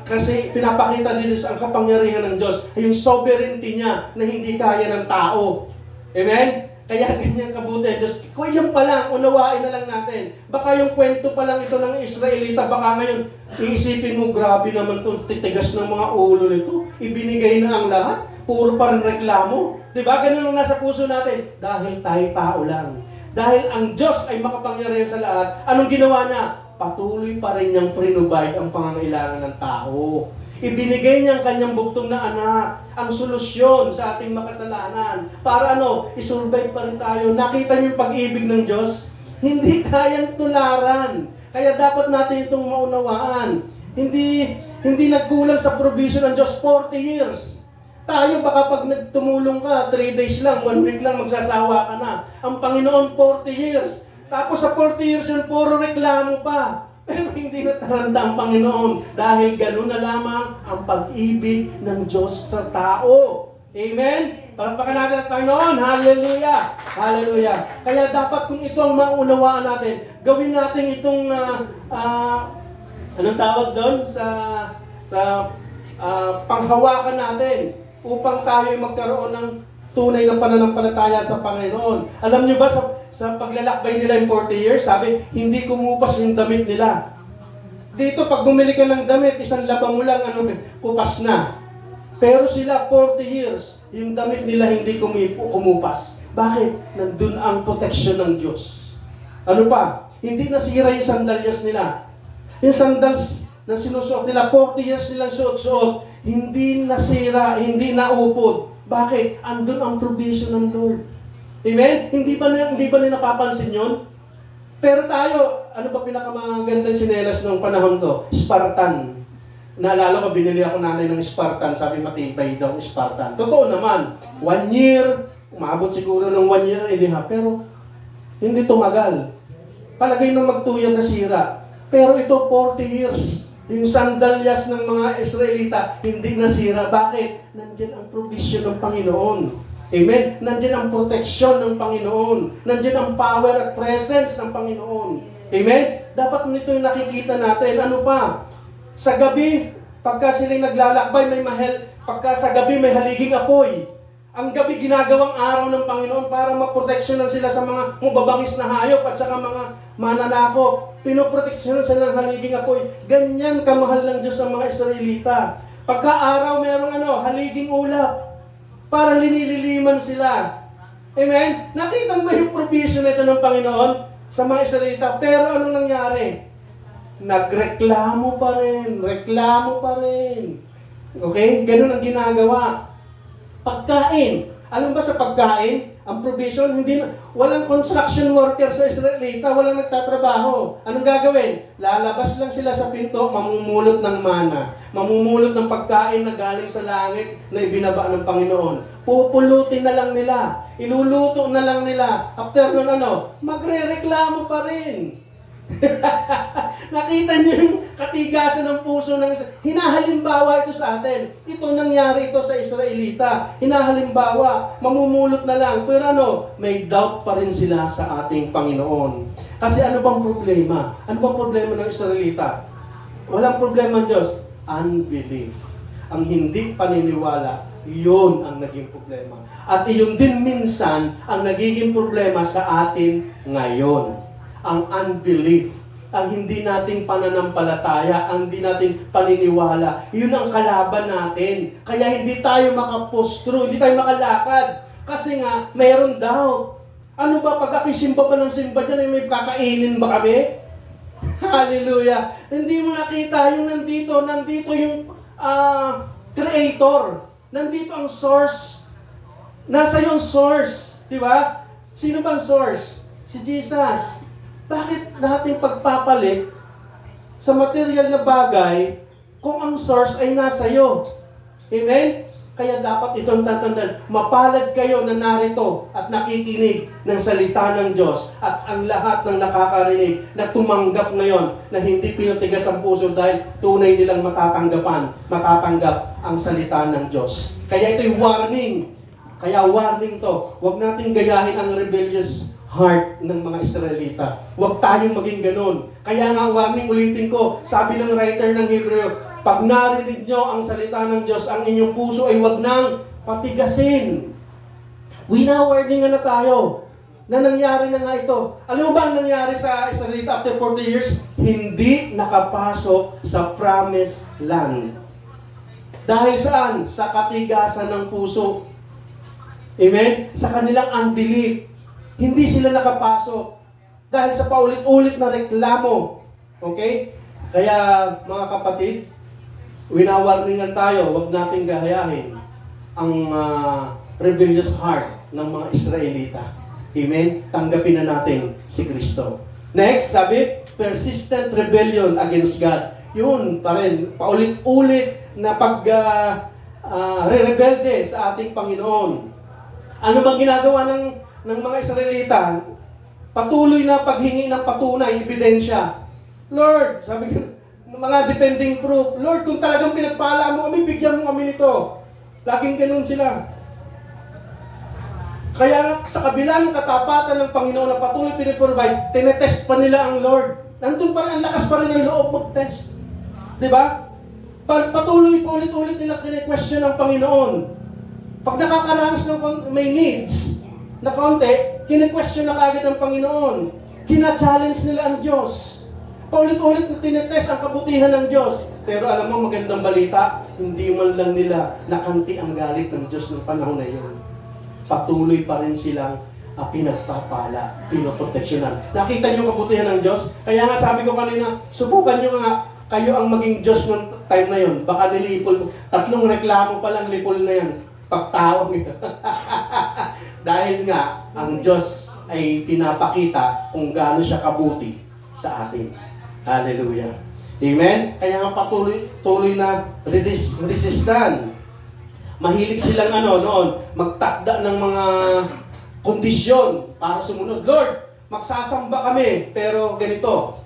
Kasi pinapakita din sa ang kapangyarihan ng Diyos ay yung sovereignty niya na hindi kaya ng tao. Amen? Kaya ganyan kabuti ang Diyos. Kung yan pa lang, unawain na lang natin. Baka yung kwento pa lang ito ng Israelita, baka ngayon, iisipin mo, grabe naman itong titigas ng mga ulo nito. Ibinigay na ang lahat. Puro pa rin reklamo. Diba? Ganun lang nasa puso natin. Dahil tayo tao lang. Dahil ang Diyos ay makapangyarihan sa lahat. Anong ginawa niya? Patuloy pa rin niyang prinubide ang pangangailangan ng tao. Ibinigay niya ang kanyang buktong na anak, ang solusyon sa ating makasalanan. Para isurvive pa rin tayo. Nakita niyo yung pag-ibig ng Diyos? Hindi kayang tularan. Kaya dapat natin itong maunawaan. Hindi nagkulang sa provision ng Diyos 40 years. Tayo baka pag nagtumulong ka, 3 days lang, 1 week lang, magsasawa ka na. Ang Panginoon 40 years. Tapos sa 40 years yun, puro reklamo pa. Pero hindi nataranta ang Panginoon dahil gano'n na lamang ang pag-ibig ng Diyos sa tao. Amen? Palakpakan natin ang Panginoon. Hallelujah! Hallelujah! Kaya dapat kung ito ang maunawaan natin, gawin natin itong, anong tawag doon? Sa panghawakan natin upang tayo magkaroon ng tunay na pananampalataya sa Panginoon. Alam niyo ba sa paglalakbay nila yung 40 years, sabi, hindi kumupas yung damit nila. Dito, pag bumili ka ng damit, isang laba mo lang, kupas na. Pero sila, 40 years, yung damit nila hindi kumupas. Bakit? Nandun ang protection ng Diyos. Ano pa? Hindi nasira yung sandalyas nila. Yung sandals na sinusuot nila, 40 years nilang suot-suot, hindi nasira, hindi naupod. Bakit? Andun ang provision ng Lord. Amen? Hindi ba nila napapansin yun? Pero tayo, ano ba pinakamagandang tsinelas ng panahon to? Spartan. Naalala ko, binili ako nanay ng Spartan. Sabi, matibay daw Spartan. Totoo naman. 1 year, umabot siguro ng 1 year and a half. Pero, hindi tumagal. Palagay na mag-2 year nasira. Pero ito, 40 years. Yung sandalyas ng mga Israelita, hindi nasira. Bakit? Nandiyan ang provision ng Panginoon. Amen? Nandiyan ang proteksyon ng Panginoon. Nandiyan ang power at presence ng Panginoon. Amen? Dapat nito yung nakikita natin. Ano pa? Sa gabi, pagka sila naglalakbay, pagka sa gabi may haliging apoy. Ang gabi ginagawang araw ng Panginoon para maproteksyonan sila sa mga mababangis na hayop at saka mga mananakop. Pinoproteksyonan sila ng haliging apoy. Ganyan kamahal ng Diyos sa mga Israelita. Pagka araw merong haliging ulap para linililiman sila. Amen? Nakita mo yung provision nito ng Panginoon sa mga Israelita. Pero ano nangyari? Nagreklamo pa rin. Reklamo pa rin. Okay? Ganun ang ginagawa. Pagkain. Alam ba sa pagkain? Ang provision, walang construction worker sa Israelita, walang nagtatrabaho. Anong gagawin? Lalabas lang sila sa pinto, mamumulot ng mana. Mamumulot ng pagkain na galing sa langit na ibinaba ng Panginoon. Pupulutin na lang nila. Iluluto na lang nila. After nun magre-reklamo pa rin. Nakita niyo yung katigasan ng puso ng hinahalimbawa ito sa atin. Ito nangyari ito sa Israelita. Hinahalimbawa, mamumulot na lang. Pero may doubt pa rin sila sa ating Panginoon. Kasi ano bang problema? Ano bang problema ng Israelita? Walang problema ng Diyos. Unbelief. Ang hindi paniniwala, yun ang naging problema. At iyon din minsan ang nagiging problema sa atin ngayon. Ang unbelief, ang hindi nating pananampalataya, ang hindi nating paniniwala, yun ang kalaban natin. Kaya hindi tayo makapostro, hindi tayo makalakad. Kasi nga, mayroon doubt. Ano ba, pag akisimba pa ng simba dyan, may kakainin ba kami? Hallelujah! Hindi mo nakita yung nandito yung creator. Nandito ang source. Nasa yung source. Di ba? Sino bang source? Si Jesus. Bakit natin pagpapalit sa material na bagay kung ang source ay nasa iyo? Amen? Kaya dapat itong tatandaan, mapalad kayo na narito at nakikinig ng salita ng Diyos at ang lahat ng nakakarinig na tumanggap ngayon na hindi pinatigas ang puso dahil tunay nilang matatanggap ang salita ng Diyos. Kaya ito'y warning. Kaya warning to. Huwag natin gayahin ang rebellious heart ng mga Israelita. Huwag tayong maging ganun. Kaya nga, warning ulitin ko, sabi ng writer ng Hebreo, pag narinig nyo ang salita ng Diyos, ang inyong puso ay huwag nang patigasin. Wina-warning na tayo na nangyari na nga ito. Alam mo ba ang nangyari sa Israelita after 40 years? Hindi nakapasok sa promised land. Dahil saan? Sa katigasan ng puso. Amen? Sa kanilang unbelief. Hindi sila nakapasok dahil sa paulit-ulit na reklamo. Okay? Kaya mga kapatid, winawarningan tayo, huwag nating gahayahin ang rebellious heart ng mga Israelita. Amen? Tanggapin na natin si Kristo. Next, sabi, persistent rebellion against God. Yun pa rin, paulit-ulit na re-rebelde sa ating Panginoon. Ano bang ginagawa ng mga Israelita? Patuloy na paghingi ng patunay, ebidensya. Lord, sabi ko, mga depending proof, Lord, kung talagang pinagpala mo kami, bigyan mo kami nito. Laging ganun sila. Kaya sa kabila ng katapatan ng Panginoon na patuloy piniprovide, tinetest pa nila ang Lord. Nandun pa rin, ang lakas pa rin ng loob mag-test. Diba? Patuloy pa ulit-ulit nila kine-question ng Panginoon. Pag nakakaranas ng may needs na kaunti, kine-question na kagad ng Panginoon. Sina-challenge nila ang Diyos. Paulit-ulit na tinetest ang kabutihan ng Diyos. Pero alam mo, magandang balita, hindi man lang nila nakanti ang galit ng Diyos ng panahon na yun. Patuloy pa rin silang pinagpapala, pinoproteksyonan. Nakita niyo kabutihan ng Diyos? Kaya nga sabi ko kanina, subukan niyo nga, kayo ang maging Diyos ng time na yun. Baka nilipol, 3 reklamo pa lang lipol na yan. Pagtawag nito. Dahil nga, ang Diyos ay pinapakita kung gaano siya kabuti sa atin. Hallelujah. Amen? Kaya nga tuloy na resistan. Mahilig silang noon, magtakda ng mga kondisyon para sumunod. Lord, magsasamba kami, pero ganito.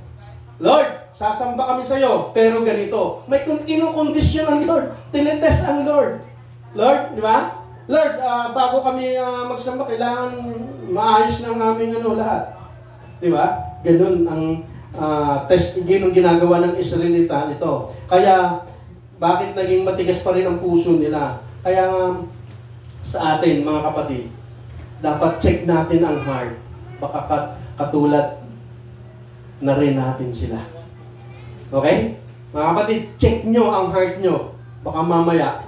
Lord, sasamba kami sa iyo, pero ganito. May kinukondisyon ang Lord. Tinetest ang Lord. Lord, di ba? Lord, bago kami magsamba, kailangan maayos ng aming lahat. Di ba? Ganun ang test, ganun ginagawa ng Israelita nito. Kaya, bakit naging matigas pa rin ang puso nila? Kaya sa atin, mga kapatid, dapat check natin ang heart. Baka katulad na rin natin sila. Okay? Mga kapatid, check nyo ang heart nyo. Baka mamaya,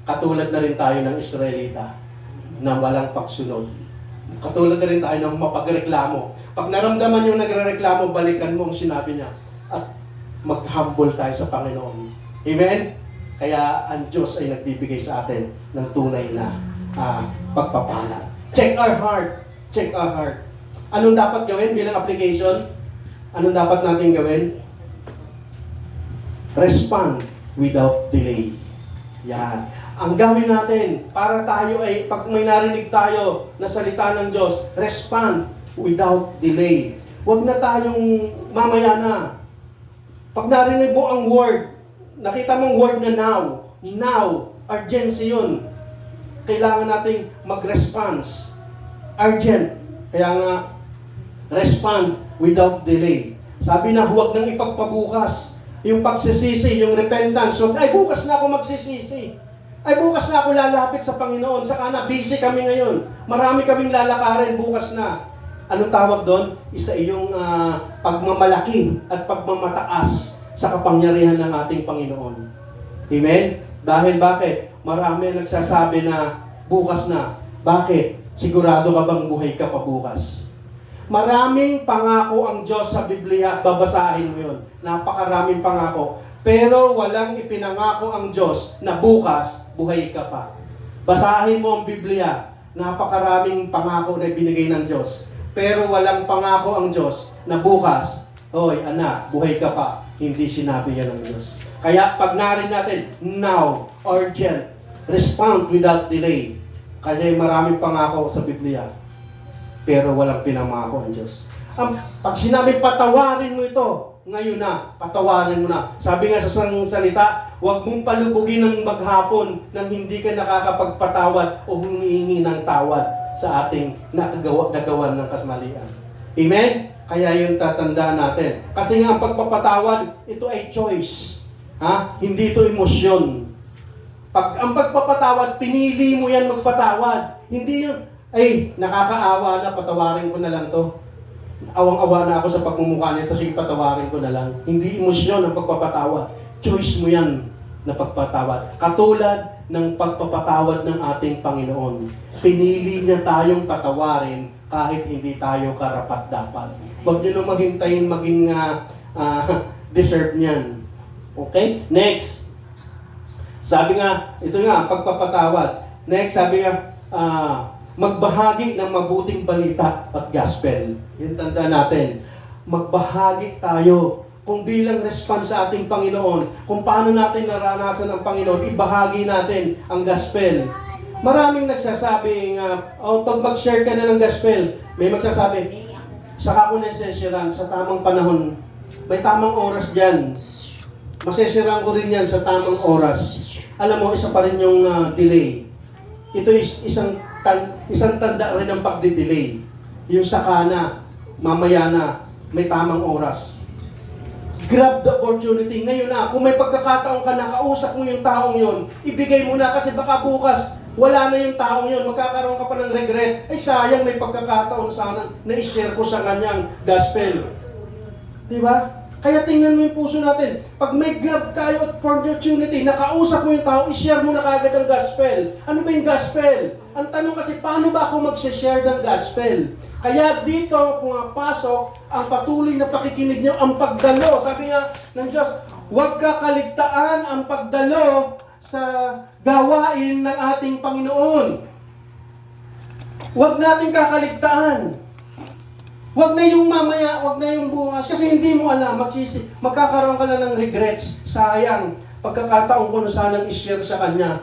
katulad na rin tayo ng Israelita na walang pagsunod. Katulad na rin tayo ng mapagreklamo. Pag naramdaman nyo nagre-reklamo, balikan mo ang sinabi niya at mag-humble tayo sa Panginoon. Amen? Kaya ang Diyos ay nagbibigay sa atin ng tunay na pagpapala. Check our heart. Check our heart. Anong dapat gawin bilang application? Anong dapat natin gawin? Respond without delay. Yan. Ang gawin natin para tayo ay, pag may narinig tayo na salita ng Diyos, respond without delay. Huwag na tayong mamaya na. Pag narinig mo ang word, nakita mong word na now, urgency yun. Kailangan nating mag-response. Urgent. Kaya nga, respond without delay. Sabi na, huwag nang ipagpabukas. Yung pagsisisi, yung repentance. So, ay, bukas na ako magsisisi. Ay, bukas na ako lalapit sa Panginoon. Saka na, busy kami ngayon. Marami kaming lalakarin, bukas na. Anong tawag doon? Isa iyong pagmamalaki at pagmamataas sa kapangyarihan ng ating Panginoon. Amen? Dahil bakit? Marami nagsasabi na bukas na. Bakit? Sigurado ka bang buhay ka pa bukas? Maraming pangako ang Diyos sa Biblia. Babasahin mo yun. Napakaraming pangako. Pero walang ipinangako ang Diyos na bukas, buhay ka pa. Basahin mo ang Biblia. Napakaraming pangako na binigay ng Diyos. Pero walang pangako ang Diyos na bukas, hoy anak, buhay ka pa. Hindi sinabi yan ng Diyos. Kaya pag narinig natin, now, urgent, respond without delay. Kasi maraming pangako sa Biblia. Pero walang pinamako ang Diyos. Pag sinabi, patawarin mo ito, ngayon na, patawarin mo na. Sabi nga sa isang salita, huwag mong palubugin ng maghapon nang hindi ka nakakapagpatawad o humihingi ng tawad sa ating nagawan ng kasmalian. Amen? Kaya yung tatandaan natin. Kasi nga ang pagpapatawad, ito ay choice. Hindi ito emosyon. Pag ang pagpapatawad, pinili mo yan magpatawad. Hindi yun, ay, nakakaawa na, patawarin ko na lang to. Awang-awa na ako sa pagmumukha nito, sige patawarin ko na lang. Hindi emosyon ang pagpapatawad. Choice mo yan na pagpatawad. Katulad ng pagpapatawad ng ating Panginoon. Pinili niya tayong patawarin kahit hindi tayo karapat-dapat. Huwag niyo nang maghintayin maging deserve niyan. Okay? Next. Sabi nga, ito nga, pagpapatawad. Next, sabi nga, magbahagi ng mabuting balita at gospel. Yan tanda natin. Magbahagi tayo kung bilang response sa ating Panginoon, kung paano natin naranasan ang Panginoon, ibahagi natin ang gospel. Maraming nagsasabi pag mag-share ka na ng gospel, may magsasabi, saka ko nasesyaran sa tamang panahon. May tamang oras dyan. Masesyaran ko rin yan sa tamang oras. Alam mo, isa pa rin yung delay. Ito isang tanda rin ng pagdi-delay. Yung saka na, mamaya na, may tamang oras. Grab the opportunity. Ngayon na, kung may pagkakataon ka na, kausap mo yung taong yun, ibigay mo na kasi baka bukas, wala na yung taong yun, magkakaroon ka pa ng regret. Ay sayang, may pagkakataon sana na i-share ko sa kanyang gospel. Diba? Kaya tingnan mo yung puso natin. Pag may grab tayo at opportunity, nakausap mo yung tao, i-share mo na kagad ang gospel. Ano ba yung gospel? Ang tanong kasi, paano ba ako mag-share ng gospel? Kaya dito, pumapasok ang patuloy na pakikinig niyo, ang pagdalo. Sabi nga ng Diyos, huwag kakaligtaan ang pagdalo sa gawain ng ating Panginoon. Huwag natin kakaligtaan. Wag na yung mamaya, wag na yung bukas, kasi hindi mo alam, magkakaroon ka na ng regrets, sayang, pagkakataon ko na sanang i-share sa kanya.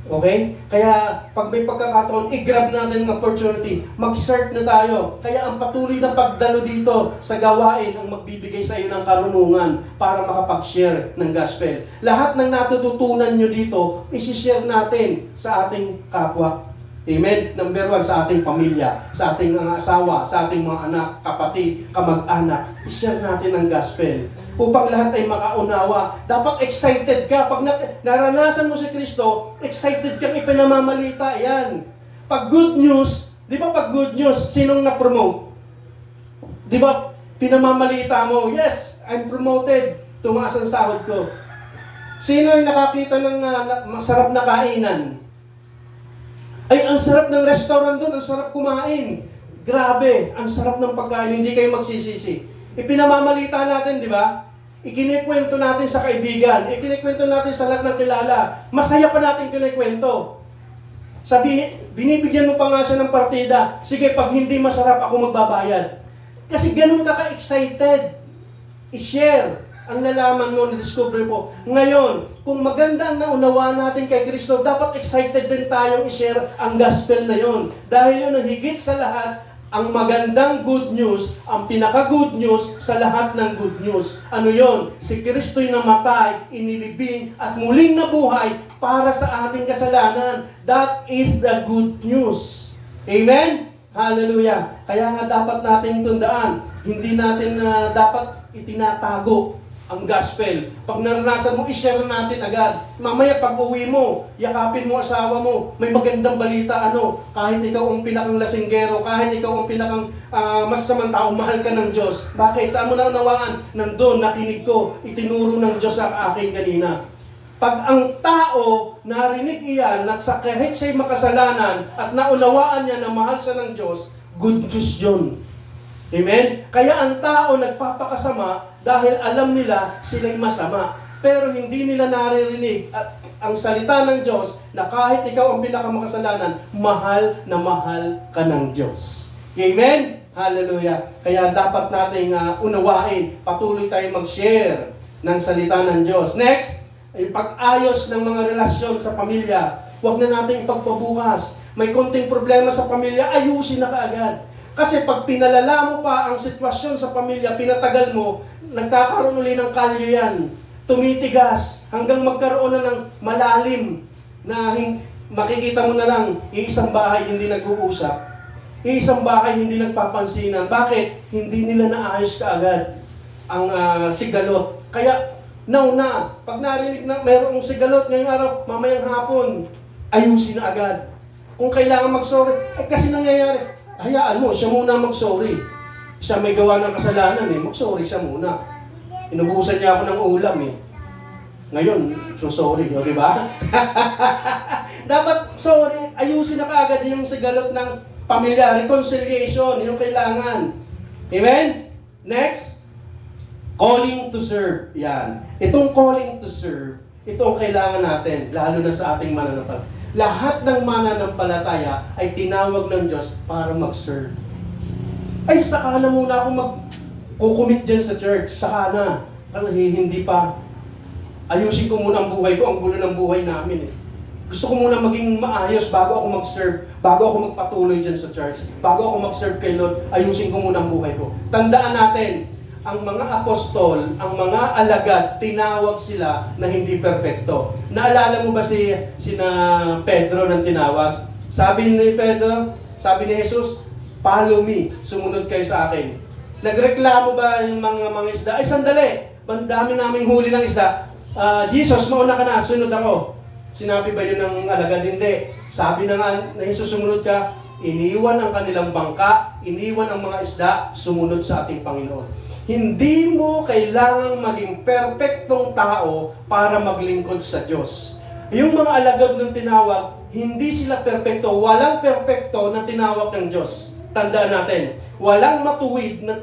Okay? Kaya, pag may pagkakataon, i-grab natin ng opportunity, mag-start na tayo. Kaya ang patuloy na pagdalo dito sa gawain ang magbibigay sa iyo ng karunungan para makapag-share ng gospel. Lahat ng natututunan nyo dito, isi-share natin sa ating kapwa. Amen? Number 1, sa ating pamilya, sa ating mga asawa, sa ating mga anak, kapatid, kamag-anak. I-share natin ang gospel upang lahat ay makaunawa. Dapat excited ka. Pag naranasan mo si Kristo, excited kang ipinamamalita. Yan. Pag good news, di ba pag good news, sinong na-promote? Di ba pinamamalita mo, yes, I'm promoted. Tumaas ang sahod ko. Sino yung nakakita ng masarap na kainan? Ay, ang sarap ng restaurant doon, ang sarap kumain. Grabe, ang sarap ng pagkain, hindi kayo magsisisi. Ipinamamalita natin, di ba? Ikinikwento natin sa kaibigan, ikinikwento natin sa lahat ng kilala. Masaya pa natin kinikwento. Binibigyan mo pa nga siya ng partida. Sige, pag hindi masarap, ako magbabayad. Kasi ganun ka ka-excited. I-share ang nalaman mo, na-discover mo. Ngayon, kung maganda ang naunawaan natin kay Kristo, dapat excited din tayong i-share ang gospel na yon. Dahil yun ang higit sa lahat, ang magandang good news, ang pinaka-good news sa lahat ng good news. Ano yon? Si Kristo'y namatay, inilibing, at muling nabuhay para sa ating kasalanan. That is the good news. Amen? Hallelujah. Kaya nga dapat natin tundaan, hindi natin dapat itinatago ang gospel. Pag naranasan mo, i-share natin agad. Mamaya pag uwi mo, yakapin mo asawa mo, may magandang balita, kahit ikaw ang pinakang lasinggero, kahit ikaw ang pinakang masasamang tao, mahal ka ng Diyos. Bakit? Saan mo naunawaan? Nandun, nakinig ko, itinuro ng Diyos sa akin kanina. Pag ang tao narinig iyan, at kahit siya'y makasalanan, at naunawaan niya na mahal siya ng Diyos, good news yun. Amen? Kaya ang tao nagpapakasama dahil alam nila sila'y masama. Pero hindi nila naririnig at ang salita ng Diyos na kahit ikaw ang pinakamakasalanan, mahal na mahal ka ng Diyos. Amen? Hallelujah. Kaya dapat nating unawain, patuloy tayong mag-share ng salita ng Diyos. Next, yung pag-ayos ng mga relasyon sa pamilya. Huwag na natin ipagpabukas. May konting problema sa pamilya, ayusin na kaagad. Kasi pag pinalala mo pa ang sitwasyon sa pamilya, pinatagal mo, nagkakaroon uli ng kalyo yan. Tumitigas hanggang magkaroon na ng malalim na makikita mo na lang, iisang bahay hindi nag-uusap. Iisang bahay hindi nagpapansinan. Bakit? Hindi nila naayos kaagad ang sigalot. Kaya, pag narinig na mayroong sigalot ngayong araw, mamayang hapon, ayusin na agad. Kung kailangan mag-sorry, kasi nangyayari, hayaan mo, siya muna mag-sorry. Siya may gawa ng kasalanan mag-sorry siya muna. Inubusan niya ako ng ulam Ngayon, so sorry, di ba? Dapat, sorry, ayusin na kaagad yung sigalot ng pamilya, reconciliation, yung kailangan. Amen? Next, calling to serve. Yan. Itong calling to serve, ito ang kailangan natin, lalo na sa ating mananampalataya. Lahat ng mananampalataya ay tinawag ng Diyos para mag-serve. Ay, saka na muna ako mag-commit dyan sa church. Saka na. Kasi hindi pa. Ayusin ko muna ang buhay ko. Ang gulo ng buhay namin Gusto ko muna maging maayos bago ako mag-serve. Bago ako magpatuloy dyan sa church. Bago ako mag-serve kay Lord, ayusin ko muna ang buhay ko. Tandaan natin, ang mga apostol, ang mga alagad, tinawag sila na hindi perpekto. Naalala mo ba sina Pedro nang tinawag? Sabi ni Pedro, sabi ni Jesus, follow me, sumunod kayo sa akin. Nagreklamo ba yung mga isda? Ay, sandali, dami naming huli ng isda. Jesus, mauna ka na, sunod ako. Sinabi ba yun ng alagad? Hindi. Sabi na Jesus, sumunod ka, iniwan ang kanilang bangka, iniwan ang mga isda, sumunod sa ating Panginoon. Hindi mo kailangang maging perpektong tao para maglingkod sa Diyos. Yung mga alagad ng tinawag, hindi sila perpekto. Walang perpekto na tinawag ng Diyos. Tandaan natin, walang matuwid na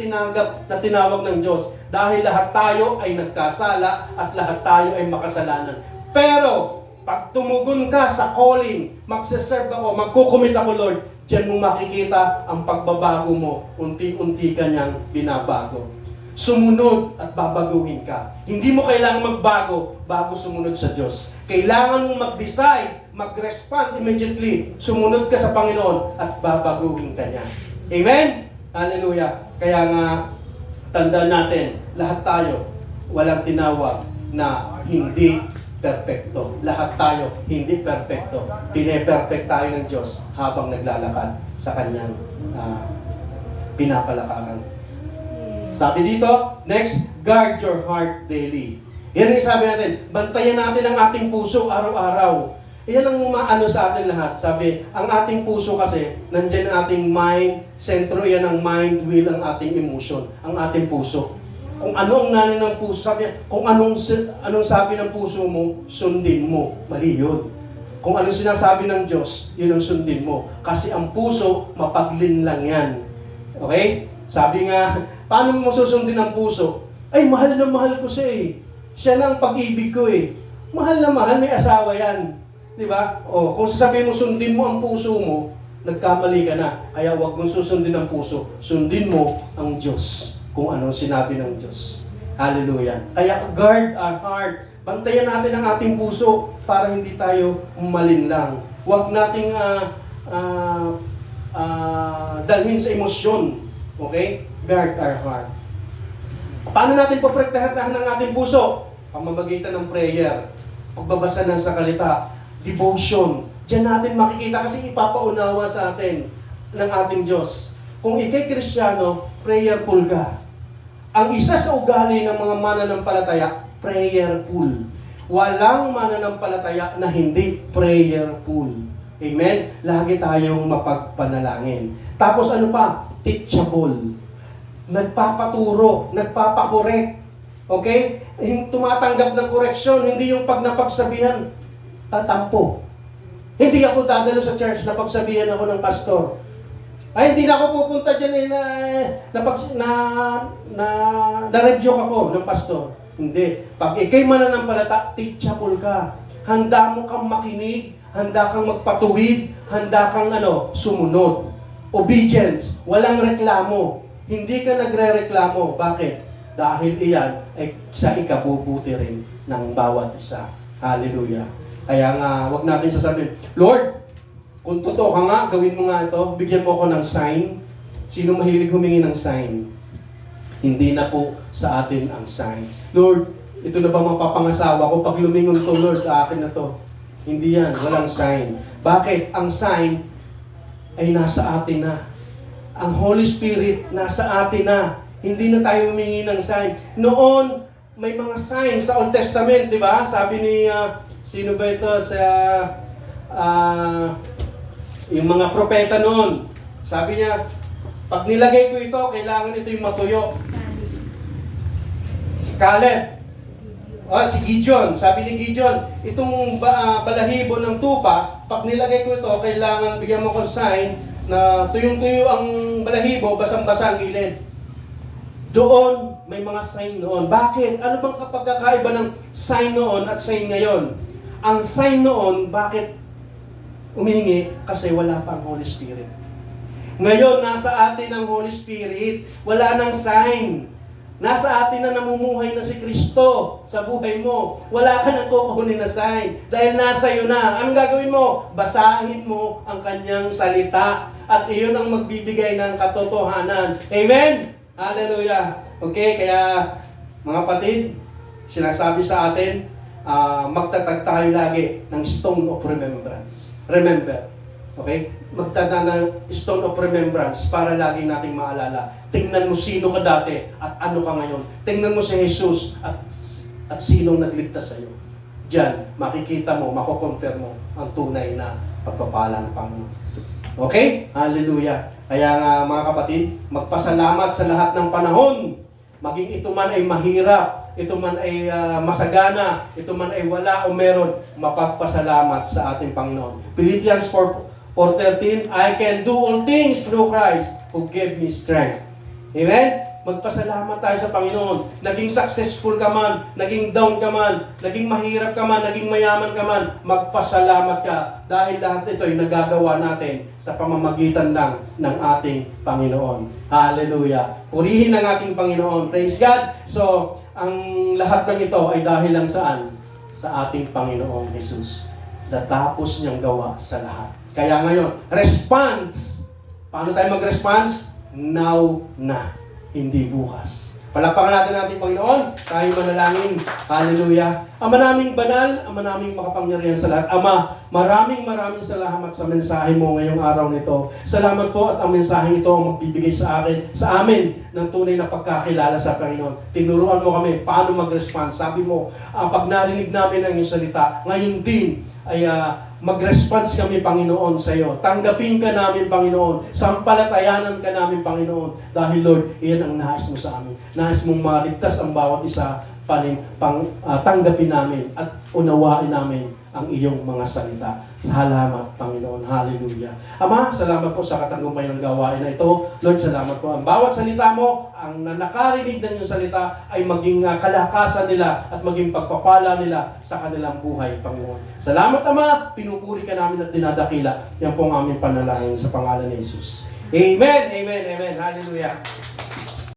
tinawag ng Diyos. Dahil lahat tayo ay nagkasala at lahat tayo ay makasalanan. Pero, Pag tumugon ka sa calling, magsaserve ako, magkukumit ako, Lord, diyan mo makikita ang pagbabago mo. Unti-unti ka niyang binabago. Sumunod at babaguhin ka. Hindi mo kailangang magbago bago sumunod sa Diyos. Kailangan mong mag-decide, mag-respond immediately. Sumunod ka sa Panginoon at babaguhin ka niya. Amen? Hallelujah. Kaya nga, tandaan natin, lahat tayo, walang tinawag na hindi perfecto. Lahat tayo, hindi perfecto. Pine-perfect tayo ng Diyos habang naglalakad sa Kanyang pinapalakaran. Sabi dito, next, guard your heart daily. Yan yung sabi natin, bantayan natin ang ating puso araw-araw. Yan ang maano sa atin lahat. Sabi, ang ating puso kasi, nandyan ang ating mind, sentro yan ang mind, will, ang ating emotion, ang ating puso. Kung ano ang nani ng puso, sabi, kung anong sabi ng puso mo, sundin mo. Mali yun. Kung anong sinasabi ng Diyos, yun ang sundin mo. Kasi ang puso, mapaglinlang yan. Okay? Sabi nga, paano mo susundin ang puso? Ay, mahal na mahal ko siya eh. Siya na ang pag-ibig ko eh. Mahal na mahal, may asawa yan. Di ba? O, kung sasabihin mo, sundin mo ang puso mo, nagkamali ka na. Kaya huwag mong susundin ang puso. Sundin mo ang Diyos. Kung anong sinabi ng Diyos. Hallelujah. Kaya guard our heart. Bantayan natin ang ating puso para hindi tayo malinlang. Huwag nating dalhin sa emosyon. Okay? Guard our heart. Paano natin poprotektahan ng ating puso? Pamamagitan ng prayer, pagbabasa ng sakalita, devotion. Diyan natin makikita kasi ipapaunawa sa atin ng ating Diyos. Kung ikay Kristiyano, prayerful ka. Ang isa sa ugali ng mga mananampalataya, prayerful. Walang mananampalataya na hindi prayerful. Amen? Lagi tayong mapagpanalangin. Tapos ano pa? Teachable. Nagpapaturo, nagpapakorek. Okay? Tumatanggap ng koreksyon, hindi yung pag napagsabihan, tatampo. Hindi ako dadalo sa church na pagsabihan ako ng pastor. Ay, hindi na ako pupunta dyan na-review ako ng pastor. Hindi. Pag ikay mananampalata, teachable ka. Handa mo kang makinig, handa kang magpatuwid, handa kang sumunod. Obedience, walang reklamo. Hindi ka nagre-reklamo. Bakit? Dahil iyan ay sa ikabubuti rin ng bawat isa. Hallelujah. Kaya nga, wag natin sasabihin, Lord, kung totoo ka nga, gawin mo nga ito, bigyan mo ako ng sign. Sino mahilig humingi ng sign? Hindi na po sa atin ang sign. Lord, ito na ba mapapangasawa ko? Pag lumingon to, Lord, sa akin na to. Hindi yan, walang sign. Bakit? Ang sign ay nasa atin na. Ang Holy Spirit nasa atin na. Hindi na tayo humingi ng sign. Noon, may mga sign sa Old Testament, di ba? Sabi ni, sino ba ito? Yung mga propeta noon. Sabi niya, pag nilagay ko ito, kailangan ito yung matuyo. Si Caleb. Si Gideon. Sabi ni Gideon, itong balahibo ng tupa, pag nilagay ko ito, kailangan bigyan mo ko sign na tuyong-tuyo ang balahibo, basang-basa ang gilid. Doon, may mga sign noon. Bakit? Ano bang kapagkakaiba ng sign noon at sign ngayon? Ang sign noon, bakit umihingi? Kasi wala pang Holy Spirit. Ngayon, nasa atin ang Holy Spirit. Wala nang sign. Nasa atin na namumuhay na si Kristo sa buhay mo. Wala ka nang kukunin na sign. Dahil nasa iyo na. Anong gagawin mo? Basahin mo ang kanyang salita. At iyon ang magbibigay ng katotohanan. Amen? Hallelujah. Okay, kaya mga kapatid, sinasabi sa atin, magtatag tayo lagi ng stone of remembrance. Remember. Okay? Magtanda ng stone of remembrance para lagi nating maalala. Tingnan mo sino ka dati at ano ka ngayon. Tingnan mo si Jesus at sinong nagligtas sa iyo. Diyan, makikita mo, makukompare mo ang tunay na pagpapala ng Panginoon. Okay? Hallelujah. Kaya nga mga kapatid, magpasalamat sa lahat ng panahon. Maging ito man ay mahirap, ito man ay masagana, ito man ay wala o meron, mapagpasalamat sa ating Panginoon. Philippians 4:13, I can do all things through Christ who gave me strength. Amen? magpasalamat tayo sa Panginoon. Naging successful ka man, naging down ka man, naging mahirap ka man, naging mayaman ka man, magpasalamat ka. Dahil lahat ito ay nagagawa natin sa pamamagitan lang ng ating Panginoon. Hallelujah. Purihin ang ating Panginoon. Praise God. So, ang lahat ng ito ay dahil lang saan? Sa ating Panginoong Jesus. Natapos niyang gawa sa lahat. Kaya ngayon, response. Paano tayo mag-response? Now na. Hindi bukas. Palakpakan natin ang ating Panginoon. Tayo manalangin. Hallelujah. Ama naming banal, Ama naming makapangyarihan sa lahat. Ama, maraming salamat sa mensahe mo ngayong araw nito. Salamat po at ang mensahe ito ang magbibigay sa amin ng tunay na pagkakilala sa Panginoon. Tinuruan mo kami paano mag-respond. Sabi mo, pag narinig namin ang iyong salita, ngayon din ay mag-response kami, Panginoon, sa iyo. Tanggapin ka namin, Panginoon. Sampalatayanan ka namin, Panginoon. Dahil, Lord, iyan ang nais mo sa amin. Nais mong maligtas ang bawat isa. Tanggapin namin at unawain namin ang iyong mga salita. Salamat, Panginoon. Hallelujah. Ama, salamat po sa katagumpay ng gawain na ito. Lord, salamat po. Ang bawat salita mo, ang nakarinig ng iyong salita ay maging kalakasan nila at maging pagpapala nila sa kanilang buhay, Panginoon. Salamat, Ama. Pinupuri ka namin at dinadakila. Yan po ang aming panalangin sa pangalan ni Jesus. Amen. Amen. Amen. Hallelujah.